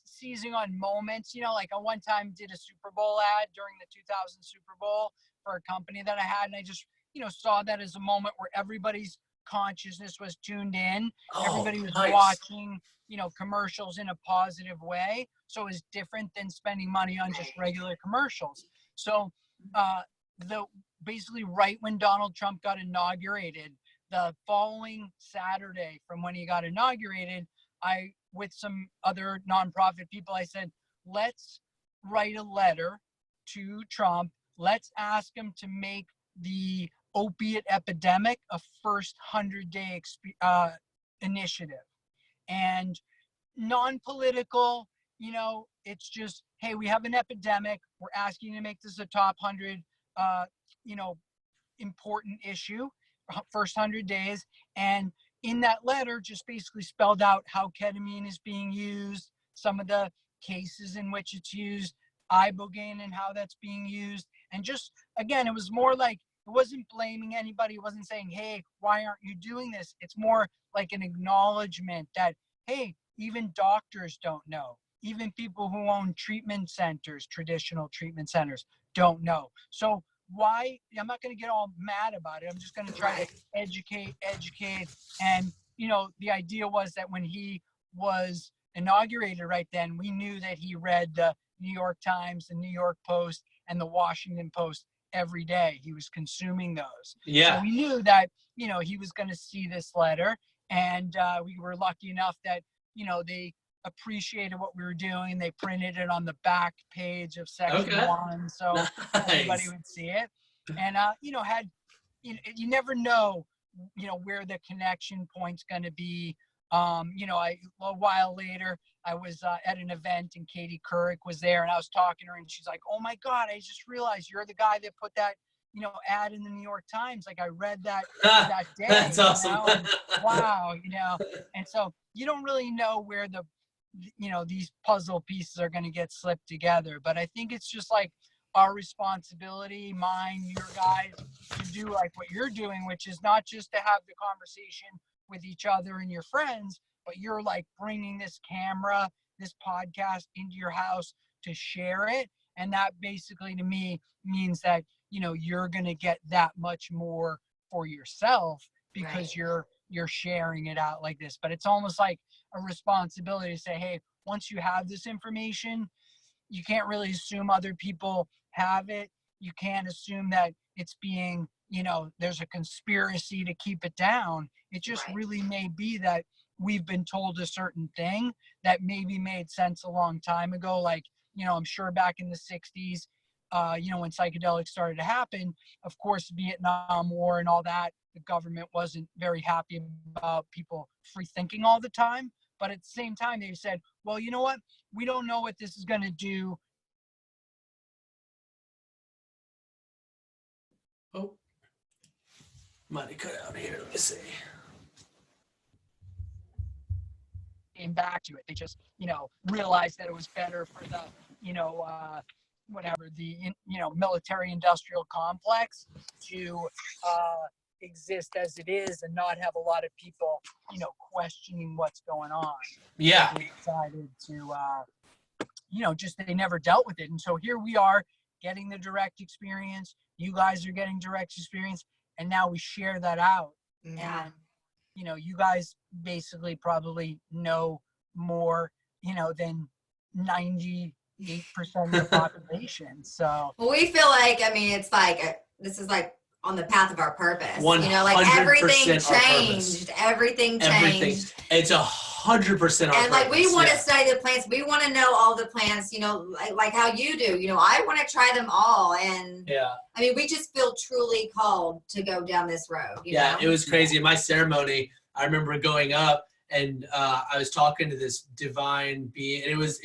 seizing on moments. You know, like I one time did a Super Bowl ad during the 2000 Super Bowl for a company that I had, and I just, you know, saw that as a moment where everybody's consciousness was tuned in. Everybody was watching, you know, commercials in a positive way. So it was different than spending money on just regular commercials. So basically right when Donald Trump got inaugurated, the following Saturday from when he got inaugurated, I, with some other nonprofit people, I said, let's write a letter to Trump. Let's ask him to make the opiate epidemic a first 100-day initiative. And non-political, you know, it's just, hey, we have an epidemic. We're asking you to make this a top 100, you know, important issue, first 100 days. And in that letter, just basically spelled out how ketamine is being used, some of the cases in which it's used, Ibogaine and how that's being used. And just, again, it was more like, it wasn't blaming anybody. It wasn't saying, hey, why aren't you doing this? It's more like an acknowledgement that, hey, even doctors don't know. Even people who own treatment centers, traditional treatment centers, don't know. So why, I'm not going to get all mad about it. I'm just going to try to educate. And, you know, the idea was that when he was inaugurated right then, we knew that he read the New York Times, the New York Post, and the Washington Post every day. He was consuming those. Yeah. So we knew that, you know, he was going to see this letter. And we were lucky enough that, you know, they appreciated what we were doing. They printed it on the back page of section 1, so everybody would see it. And you know, you never know, you know, where the connection point's going to be. You know, a while later, I was at an event and Katie Couric was there, and I was talking to her, and she's like, "Oh my God, I just realized you're the guy that put that, you know, ad in the New York Times. Like I read that that day." That's awesome. You know? And, wow, you know. And so you don't really know where the, you know, these puzzle pieces are going to get slipped together. But I think it's just like our responsibility, mine, your guys, to do like what you're doing, which is not just to have the conversation with each other and your friends, but you're like bringing this camera, this podcast into your house to share it. And that basically to me means that, you know, you're going to get that much more for yourself because you're sharing it out like this. But it's almost like a responsibility to say, hey, once you have this information, you can't really assume other people have it. You can't assume that it's being, you know, there's a conspiracy to keep it down. It just really may be that we've been told a certain thing that maybe made sense a long time ago. Like, you know, I'm sure back in the 60s, you know, when psychedelics started to happen, of course, Vietnam War and all that, the government wasn't very happy about people free thinking all the time. But at the same time, they said, well, you know what? We don't know what this is going to do. Oh, might have cut out here. Let me see. Came back to it. They just, you know, realized that it was better for the, whatever the military industrial complex to exist as it is and not have a lot of people questioning what's going on. Yeah. So they decided to just they never dealt with it, and so here we are getting the direct experience. You guys are getting direct experience, and now we share that out. Yeah. And you guys basically probably know more than 98% of the population. So well, we feel like, I mean, it's like this is like on the path of our purpose. 100% like everything our changed. purpose. Everything changed. It's 100% our and like purpose. we want to study the plants. We want to know all the plants. Like how you do. I want to try them all. And I mean, we just feel truly called to go down this road. You know? It was crazy. In my ceremony, I remember going up and I was talking to this divine being, and it was.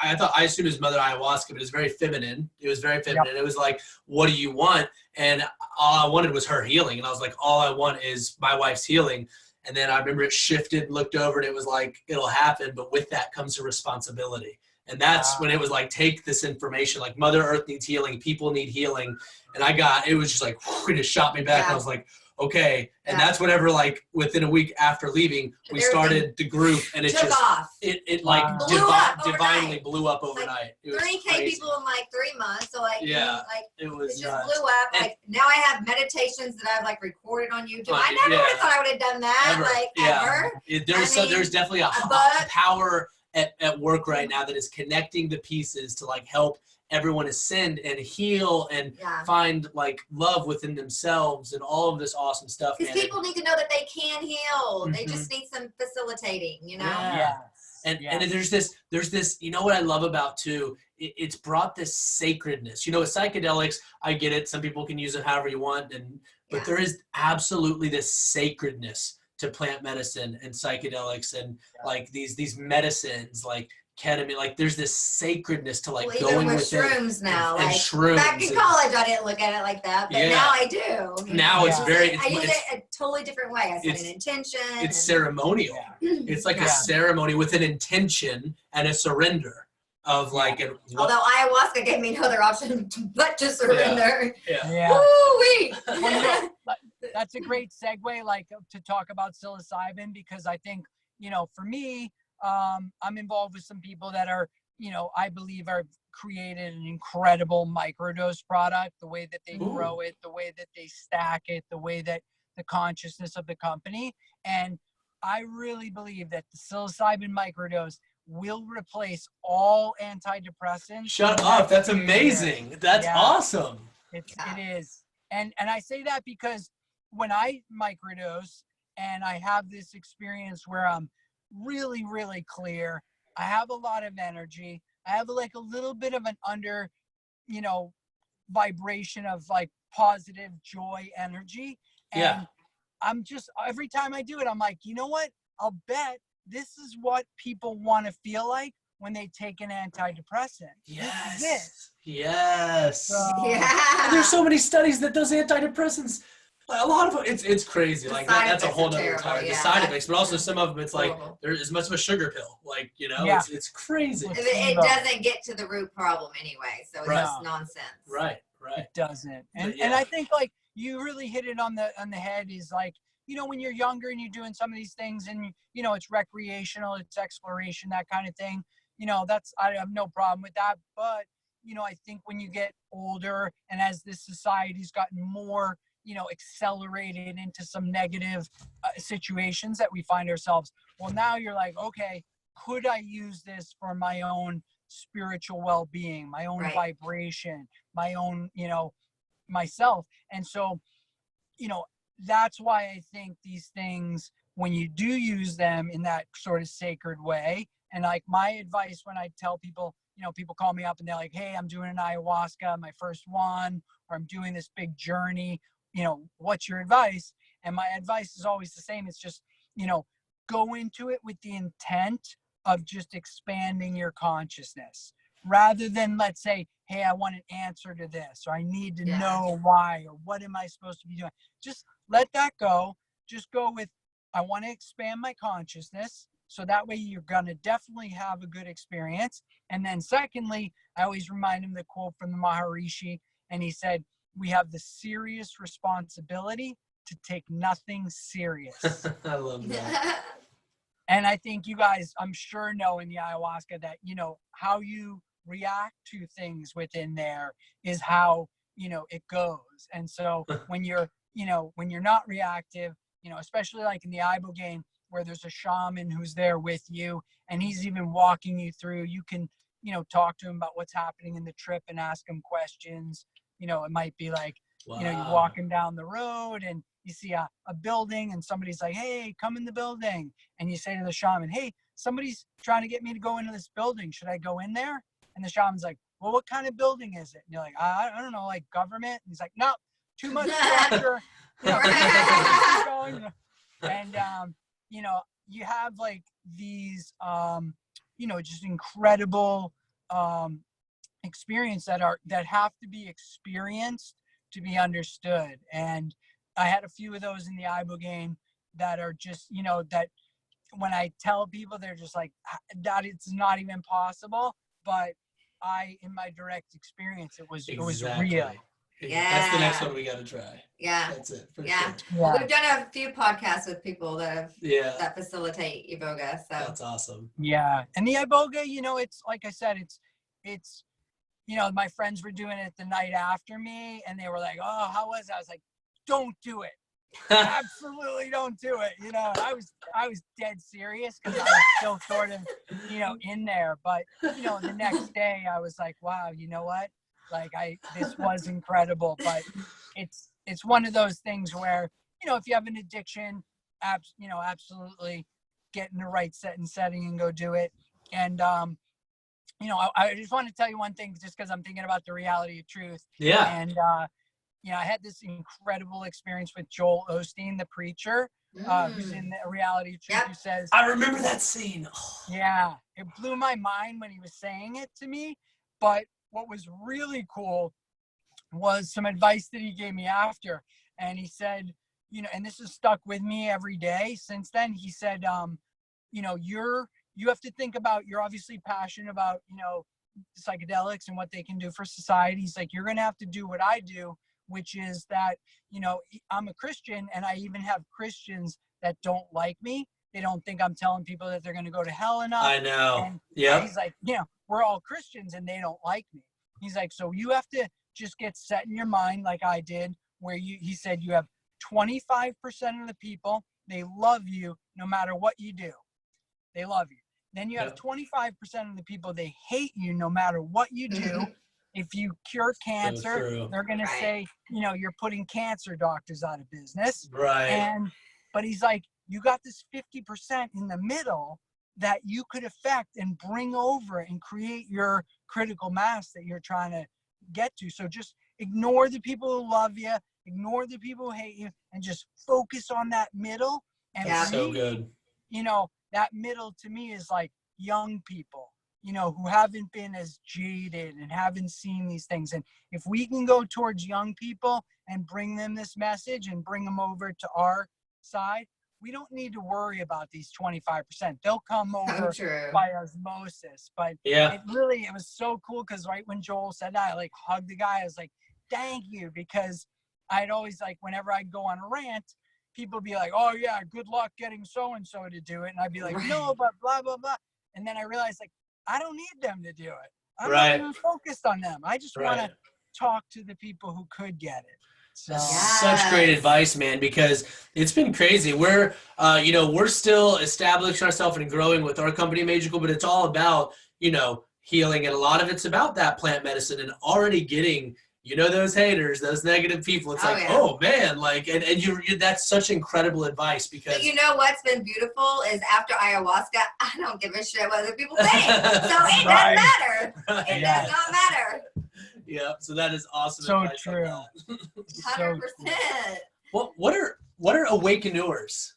I assumed it was Mother Ayahuasca, but it was very feminine. It was very feminine. Yep. It was like, what do you want? And all I wanted was her healing. And I was like, all I want is my wife's healing. And then I remember it shifted, looked over, and it was like, it'll happen. But with that comes a responsibility. And that's when it was like, take this information, like Mother Earth needs healing. People need healing. And it was just like, it just shot me back. And I was like, okay. And that's whenever, like within a week after leaving, we started the group, and it took just off. It like divinely blew up overnight. It was 3K people in like 3 months. So like, it was it just blew up. And like now I have meditations that I've like recorded on YouTube. I never would have thought I would have done that. Ever. There's definitely a power at work right now that is connecting the pieces to like help everyone ascend and heal and find like love within themselves and all of this awesome stuff. Because people need to know that they can heal. Mm-hmm. They just need some facilitating, And there's this, what I love about too, it's brought this sacredness. With psychedelics, I get it. Some people can use it however you want. But there is absolutely this sacredness to plant medicine and psychedelics and like these medicines, like ketamine, like there's this sacredness to like going with shrooms now. And like shrooms. Back in college, I didn't look at it like that, but now I do. Now it's very. I use it a totally different way. I set an intention. It's ceremonial. It's like a ceremony with an intention and a surrender of like. Although ayahuasca gave me no other option but to surrender. Woo-wee. That's a great segue, like to talk about psilocybin, because I think for me. I'm involved with some people that are, I believe are created an incredible microdose product, the way that they grow it, the way that they stack it, the way that the consciousness of the company. And I really believe that the psilocybin microdose will replace all antidepressants. Shut up. That's amazing. That's awesome. It is. And I say that because when I microdose and I have this experience where I'm really, really clear, I have a lot of energy, I have like a little bit of an under, vibration of like positive joy energy. And I'm just, every time I do it, I'm like, you know what? I'll bet this is what people want to feel like when they take an antidepressant. Yes. This is it. Yes. So, and there's so many studies that those antidepressants, a lot of them, it's crazy. Like that's a whole nother time. The side effects, but also some of them, it's like there's as much of a sugar pill. Like it's crazy. It doesn't get to the root problem anyway, so it's just nonsense. Right. It doesn't. And I think like you really hit it on the head. Is like when you're younger and you're doing some of these things, and it's recreational, it's exploration, that kind of thing. I have no problem with that. But I think when you get older, and as this society's gotten more accelerated into some negative situations that we find ourselves. Well, now you're like, okay, could I use this for my own spiritual well-being, my own vibration, my own, myself? And so, that's why I think these things, when you do use them in that sort of sacred way, and like my advice when I tell people, people call me up and they're like, hey, I'm doing an ayahuasca, my first one, or I'm doing this big journey. What's your advice? And my advice is always the same. It's just, go into it with the intent of just expanding your consciousness, rather than, let's say, hey, I want an answer to this, or I need to know why, or what am I supposed to be doing? Just let that go. Just go with, I want to expand my consciousness. So that way you're going to definitely have a good experience. And then secondly, I always remind him the quote from the Maharishi. And he said, we have the serious responsibility to take nothing serious. I love that. And I think you guys, I'm sure, know in the ayahuasca that, you know, how you react to things within there is how, you know, it goes. And so when you're, you know, when you're not reactive, you know, especially like in the Ibogaine, where there's a shaman who's there with you and he's even walking you through, you can, you know, talk to him about what's happening in the trip and ask him questions. You know, it might be like, you know, you're walking down the road and you see a building and somebody's like, hey, come in the building. And you say to the shaman, hey, somebody's trying to get me to go into this building. Should I go in there? And the shaman's like, well, what kind of building is it? And you're like, I don't know, like government. And he's like, no, too much pressure. You know, keep going. And, you know, you have like these, you know, just incredible experience that have to be experienced to be understood. And I had a few of those in the Ibogaine that are just, you know, that when I tell people, they're just like, that it's not even possible. But in my direct experience, it was real. Yeah. That's the next one we got to try. Yeah. That's it. For yeah. Sure. Well, we've done a few podcasts with people that that facilitate Iboga. So that's awesome. Yeah. And the Iboga, you know, it's like I said, it's, you know, my friends were doing it the night after me and they were like, oh, how was it? I was like, don't do it. Absolutely don't do it. You know, I was dead serious because I was still sort of, you know, in there. But, you know, the next day I was like, wow, you know what? Like this was incredible. But it's one of those things where, you know, if you have an addiction, you know, absolutely get in the right setting and go do it. And, you know, I just want to tell you one thing just because I'm thinking about the reality of truth. Yeah. And, you know, I had this incredible experience with Joel Osteen, the preacher, who's in the reality of truth, who says, I remember that scene. Oh. Yeah, it blew my mind when he was saying it to me. But what was really cool was some advice that he gave me after. And he said, you know, and this has stuck with me every day since then. He said, you know, you have to think about, you're obviously passionate about, you know, psychedelics and what they can do for society. He's like, you're going to have to do what I do, which is that, you know, I'm a Christian and I even have Christians that don't like me. They don't think I'm telling people that they're going to go to hell enough. I know. And yeah. He's like, you know, we're all Christians and they don't like me. He's like, so you have to just get set in your mind like I did, where he said you have 25% of the people, they love you no matter what you do. They love you. Then you have 25% of the people, they hate you no matter what you do. If you cure cancer, they're going to say, you know, you're putting cancer doctors out of business. Right. But he's like, you got this 50% in the middle that you could affect and bring over and create your critical mass that you're trying to get to. So just ignore the people who love you, ignore the people who hate you, and just focus on that middle. And that's so good. You know, that middle to me is like young people, you know, who haven't been as jaded and haven't seen these things. And if we can go towards young people and bring them this message and bring them over to our side, we don't need to worry about these 25%. They'll come over by osmosis. But it was so cool because right when Joel said that, I like hugged the guy. I was like, thank you, because I'd always like, whenever I'd go on a rant, people be like, oh yeah, good luck getting so-and-so to do it. And I'd be like, no, but blah, blah, blah. And then I realized like, I don't need them to do it. I'm not even focused on them. I just want to talk to the people who could get it. So. That's such great advice, man, because it's been crazy. We're, you know, we're still establishing ourselves and growing with our company, Maegical, but it's all about, you know, healing. And a lot of it's about that plant medicine and already getting, you know, those haters, those negative people. It's oh man, like, and you're that's such incredible advice because. But you know what's been beautiful is after ayahuasca, I don't give a shit what other people think. So it doesn't matter. It does not matter. Yeah, so that is awesome. So true. 100%. What are awakeners?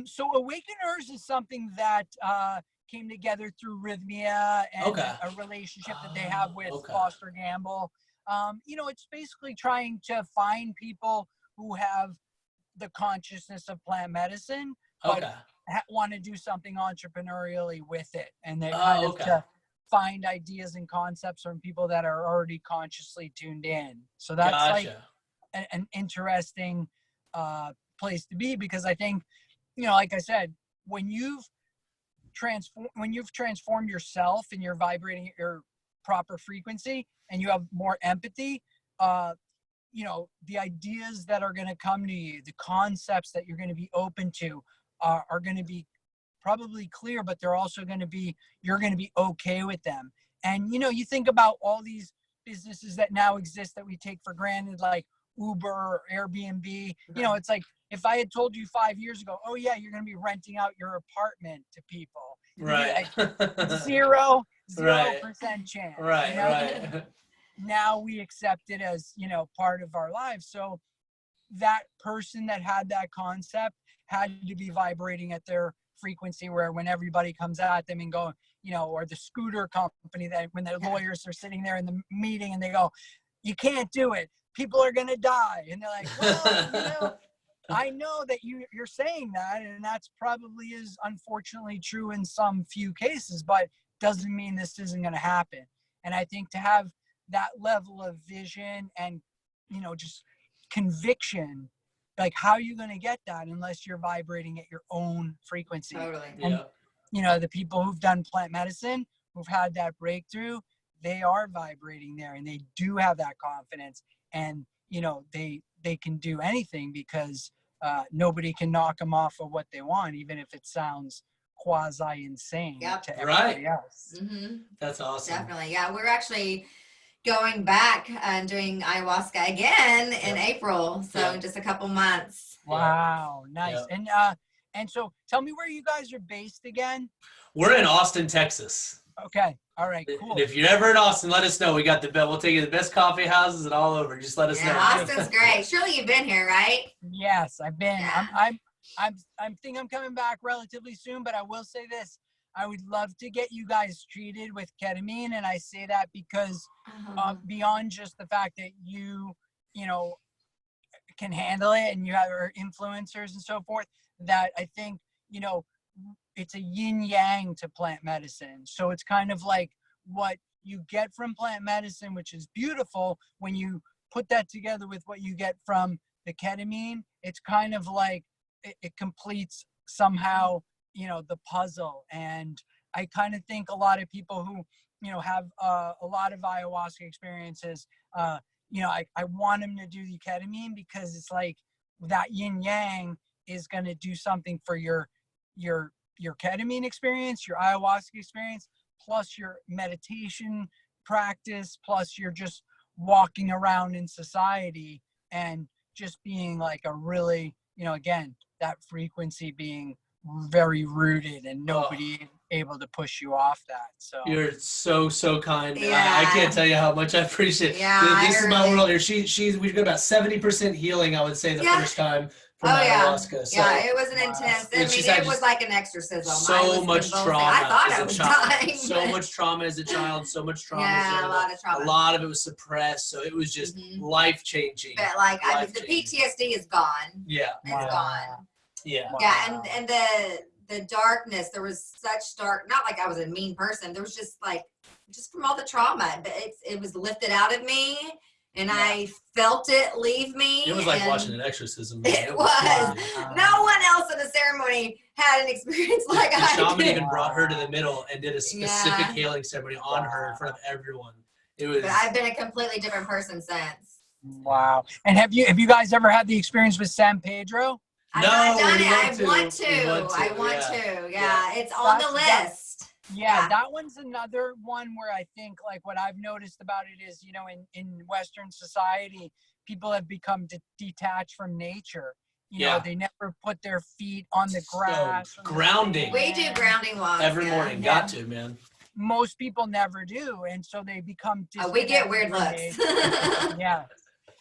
So awakeners is something that came together through Rhythmia and a relationship that they have with Foster Gamble. You know, it's basically trying to find people who have the consciousness of plant medicine, but want to do something entrepreneurially with it, and they kind of to find ideas and concepts from people that are already consciously tuned in. So that's like an interesting place to be, because I think, you know, like I said, when you've transformed yourself and you're vibrating at your proper frequency and you have more empathy, you know, the ideas that are going to come to you, the concepts that you're going to be open to are going to be probably clear, but they're also going to be, you're going to be okay with them. And, you know, you think about all these businesses that now exist that we take for granted, like Uber or Airbnb. You know, it's like, if I had told you 5 years ago, oh yeah, you're going to be renting out your apartment to people, right? Like, zero right. % chance. Right, you know? right. Now we accept it as, you know, part of our lives. So that person that had that concept had to be vibrating at their frequency, where when everybody comes at them and go, you know, or the scooter company, that when the lawyers are sitting there in the meeting and they go, you can't do it, people are going to die. And they're like, well, you know, I know that you're saying that, and that's probably is unfortunately true in some few cases, but doesn't mean this isn't going to happen. And I think to have that level of vision and, you know, just conviction, like, how are you going to get that unless you're vibrating at your own frequency? Totally. And, you know, the people who've done plant medicine, who've had that breakthrough, they are vibrating there, and they do have that confidence, and, you know, they can do anything, because nobody can knock them off of what they want, even if it sounds quasi insane to everybody else. Mm-hmm. That's awesome. Definitely. Yeah, we're actually going back and doing ayahuasca again in April, so just a couple months. Wow, nice. And so tell me where you guys are based again. We're in Austin, Texas. Okay. All right, cool. And if you're ever in Austin, let us know. We got we'll take you to the best coffee houses and all over. Just let us know. Austin's great. Surely you've been here, right? Yes, I've been. I'm think I'm coming back relatively soon, but I will say this. I would love to get you guys treated with ketamine, and I say that because beyond just the fact that you know, can handle it and you have influencers and so forth, that I think, you know, it's a yin yang to plant medicine. So it's kind of like what you get from plant medicine, which is beautiful, when you put that together with what you get from the ketamine, it's kind of like it completes somehow, you know, the puzzle. And I kind of think a lot of people who, you know, have a lot of ayahuasca experiences, you know, I want them to do the ketamine, because it's like that yin yang is going to do something for your ketamine experience, your ayahuasca experience, plus your meditation practice, plus you're just walking around in society and just being like a really, you know, again, that frequency being very rooted and nobody able to push you off that. So you're so kind. I can't tell you how much I appreciate it. This is my world here. We got about 70% healing, I would say, the first time from ayahuasca. So, it was an intense. I mean, it was like an exorcism. So much trauma. I thought I was dying. So much trauma as a child. So much trauma. Yeah, a lot of trauma. A lot of it was suppressed. So it was just life changing. But like, I mean, the PTSD is gone. Yeah, it's gone. Yeah. Yeah, and the darkness. There was such dark. Not like I was a mean person. There was just from all the trauma. But it was lifted out of me. And I felt it leave me. It was like watching an exorcism. It was. No one else in the ceremony had an experience like I did. The shaman even brought her to the middle and did a specific healing ceremony on her in front of everyone. It was. But I've been a completely different person since. Wow. And have you guys ever had the experience with San Pedro? I've not done it. I want to. Yeah. It's on the list. Yeah, that one's another one where I think, like, what I've noticed about it is, you know, in Western society, people have become detached from nature. You know, they never put their feet on the grass. Grounding. We do grounding walks every morning. Got to, man. Most people never do, and so they become we get weird looks. Yeah.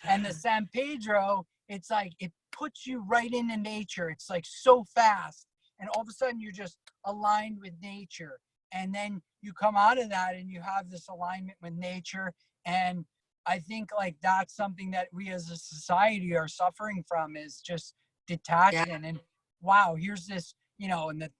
And the San Pedro, it's like it puts you right into nature. It's like so fast, and all of a sudden you're just aligned with nature. And then you come out of that and you have this alignment with nature. And I think like that's something that we as a society are suffering from, is just detachment. And wow, here's this and the,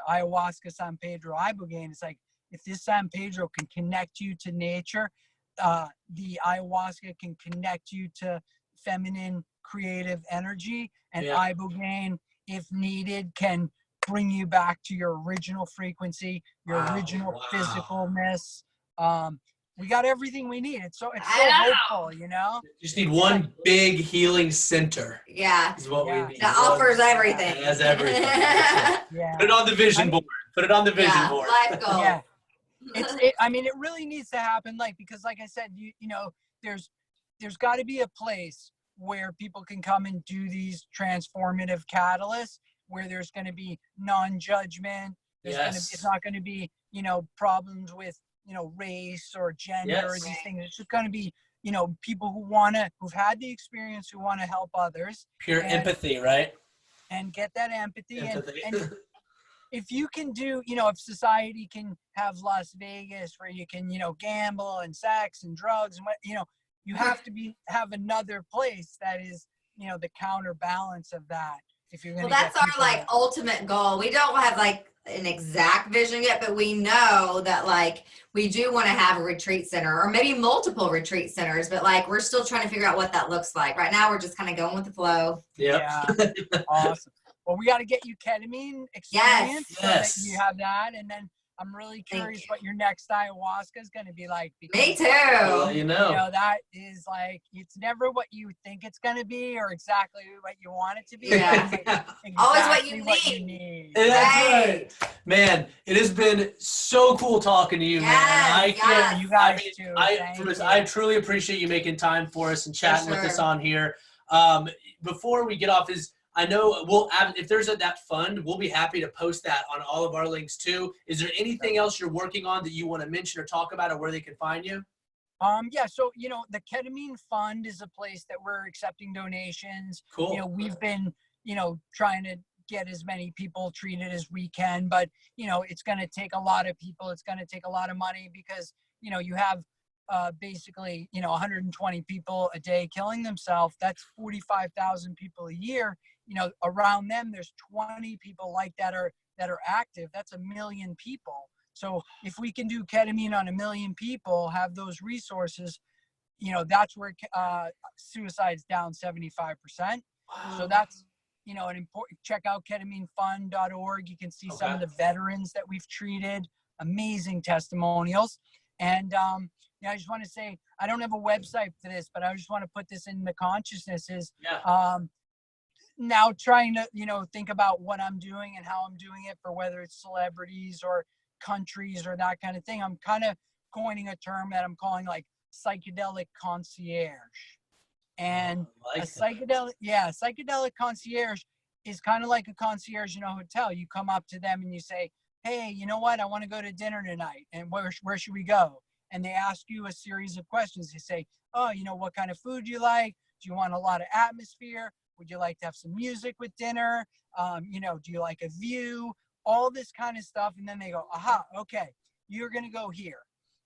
ayahuasca, San Pedro, Ibogaine, it's like, if this San Pedro can connect you to nature, the ayahuasca can connect you to feminine creative energy, and Ibogaine, if needed, can bring you back to your original frequency, your original physicalness. We got everything we need. It's so hopeful, You just need one big healing center. Yeah. Is what we need. That offers everything. It has everything. Yeah. Put it on the vision board. Put it on the vision board. Life goal. Yeah. It really needs to happen, because like I said, there's got to be a place where people can come and do these transformative catalysts, where there's going to be non-judgment. It's not going to be, problems with, race or gender or these things. It's just going to be, people who've had the experience, who want to help others. Pure empathy, right? And get that empathy. And if you can do, if society can have Las Vegas where you can, gamble and sex and drugs and you have to have another place that is, the counterbalance of that. If you're going to that's our ultimate goal. We don't have an exact vision yet, but we know that we do want to have a retreat center, or maybe multiple retreat centers, but we're still trying to figure out what that looks like. Right now we're just kind of going with the flow. Yeah. Awesome. Well, we got to get you ketamine experience. So that you have that, and then I'm really curious what your next ayahuasca is going to be like. Me too. Well, that is it's never what you think it's going to be or exactly what you want it to be. Yeah. Exactly Always what you need. That's right. Man, it has been so cool talking to you, man. You guys too. I truly appreciate you making time for us and chatting with us on here. Before we get off, I know if there's that fund, we'll be happy to post that on all of our links too. Is there anything else you're working on that you want to mention or talk about, or where they can find you? So the Ketamine Fund is a place that we're accepting donations. Cool. We've been trying to get as many people treated as we can, but it's going to take a lot of people. It's going to take a lot of money, because you have basically 120 people a day killing themselves. That's 45,000 people a year. Around them there's 20 people like that are active. That's 1 million people. So if we can do ketamine on 1 million people, have those resources, that's where suicide's down 75%. Wow. So that's an important. Check out ketamine-fund.org. You can see some of the veterans that we've treated. Amazing testimonials. And I just want to say, I don't have a website for this, but I just want to put this in the consciousness now trying to, think about what I'm doing and how I'm doing it, for whether it's celebrities or countries or that kind of thing. I'm kind of coining a term that I'm calling psychedelic concierge. And psychedelic concierge is kind of like a concierge in a hotel. You come up to them and you say, hey, you know what? I want to go to dinner tonight. And where should we go? And they ask you a series of questions. They say, oh, what kind of food do you like? Do you want a lot of atmosphere? Would you like to have some music with dinner? Do you like a view? All this kind of stuff. And then they go, aha, okay, you're going to go here.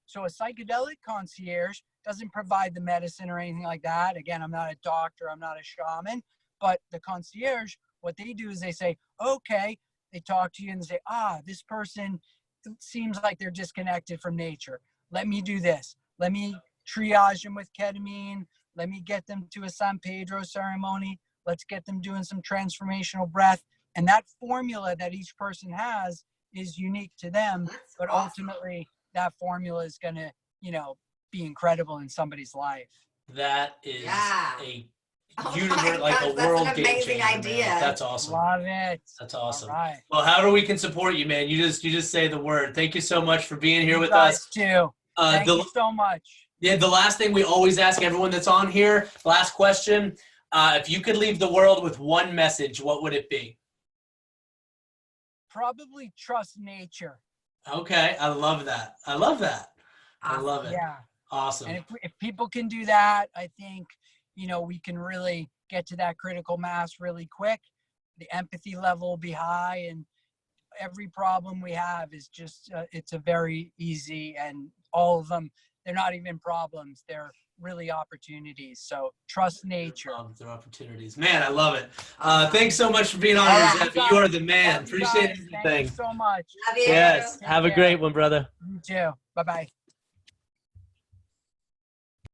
So a psychedelic concierge doesn't provide the medicine or anything like that. Again, I'm not a doctor. I'm not a shaman. But the concierge, what they do is they say, okay, they talk to you and they say, this person seems like they're disconnected from nature. Let me do this. Let me triage them with ketamine. Let me get them to a San Pedro ceremony. Let's get them doing some transformational breath. And that formula that each person has is unique to them. But ultimately, that formula is going to, be incredible in somebody's life. That is a universe, a world game changer. Idea. Man. That's awesome. Love it. That's awesome. All right. Well, however we can support you, man, you just say the word. Thank you so much for being here with us. Too. Thank you so much. Yeah, the last thing we always ask everyone that's on here, last question, if you could leave the world with one message, what would it be? Probably trust nature. Okay, I love that. Awesome. I love it. Yeah. Awesome. And if people can do that, I think, we can really get to that critical mass really quick. The empathy level will be high, and every problem we have is just, it's a very easy, and all of them, they're not even problems. They're, really opportunities. So trust nature. There are opportunities. Man, I love it. Thanks so much for being on, Zappy. You are the man. Appreciate everything. Thank you so much. Love you. Yes. Take Have a care. great one, brother. You too. Bye-bye.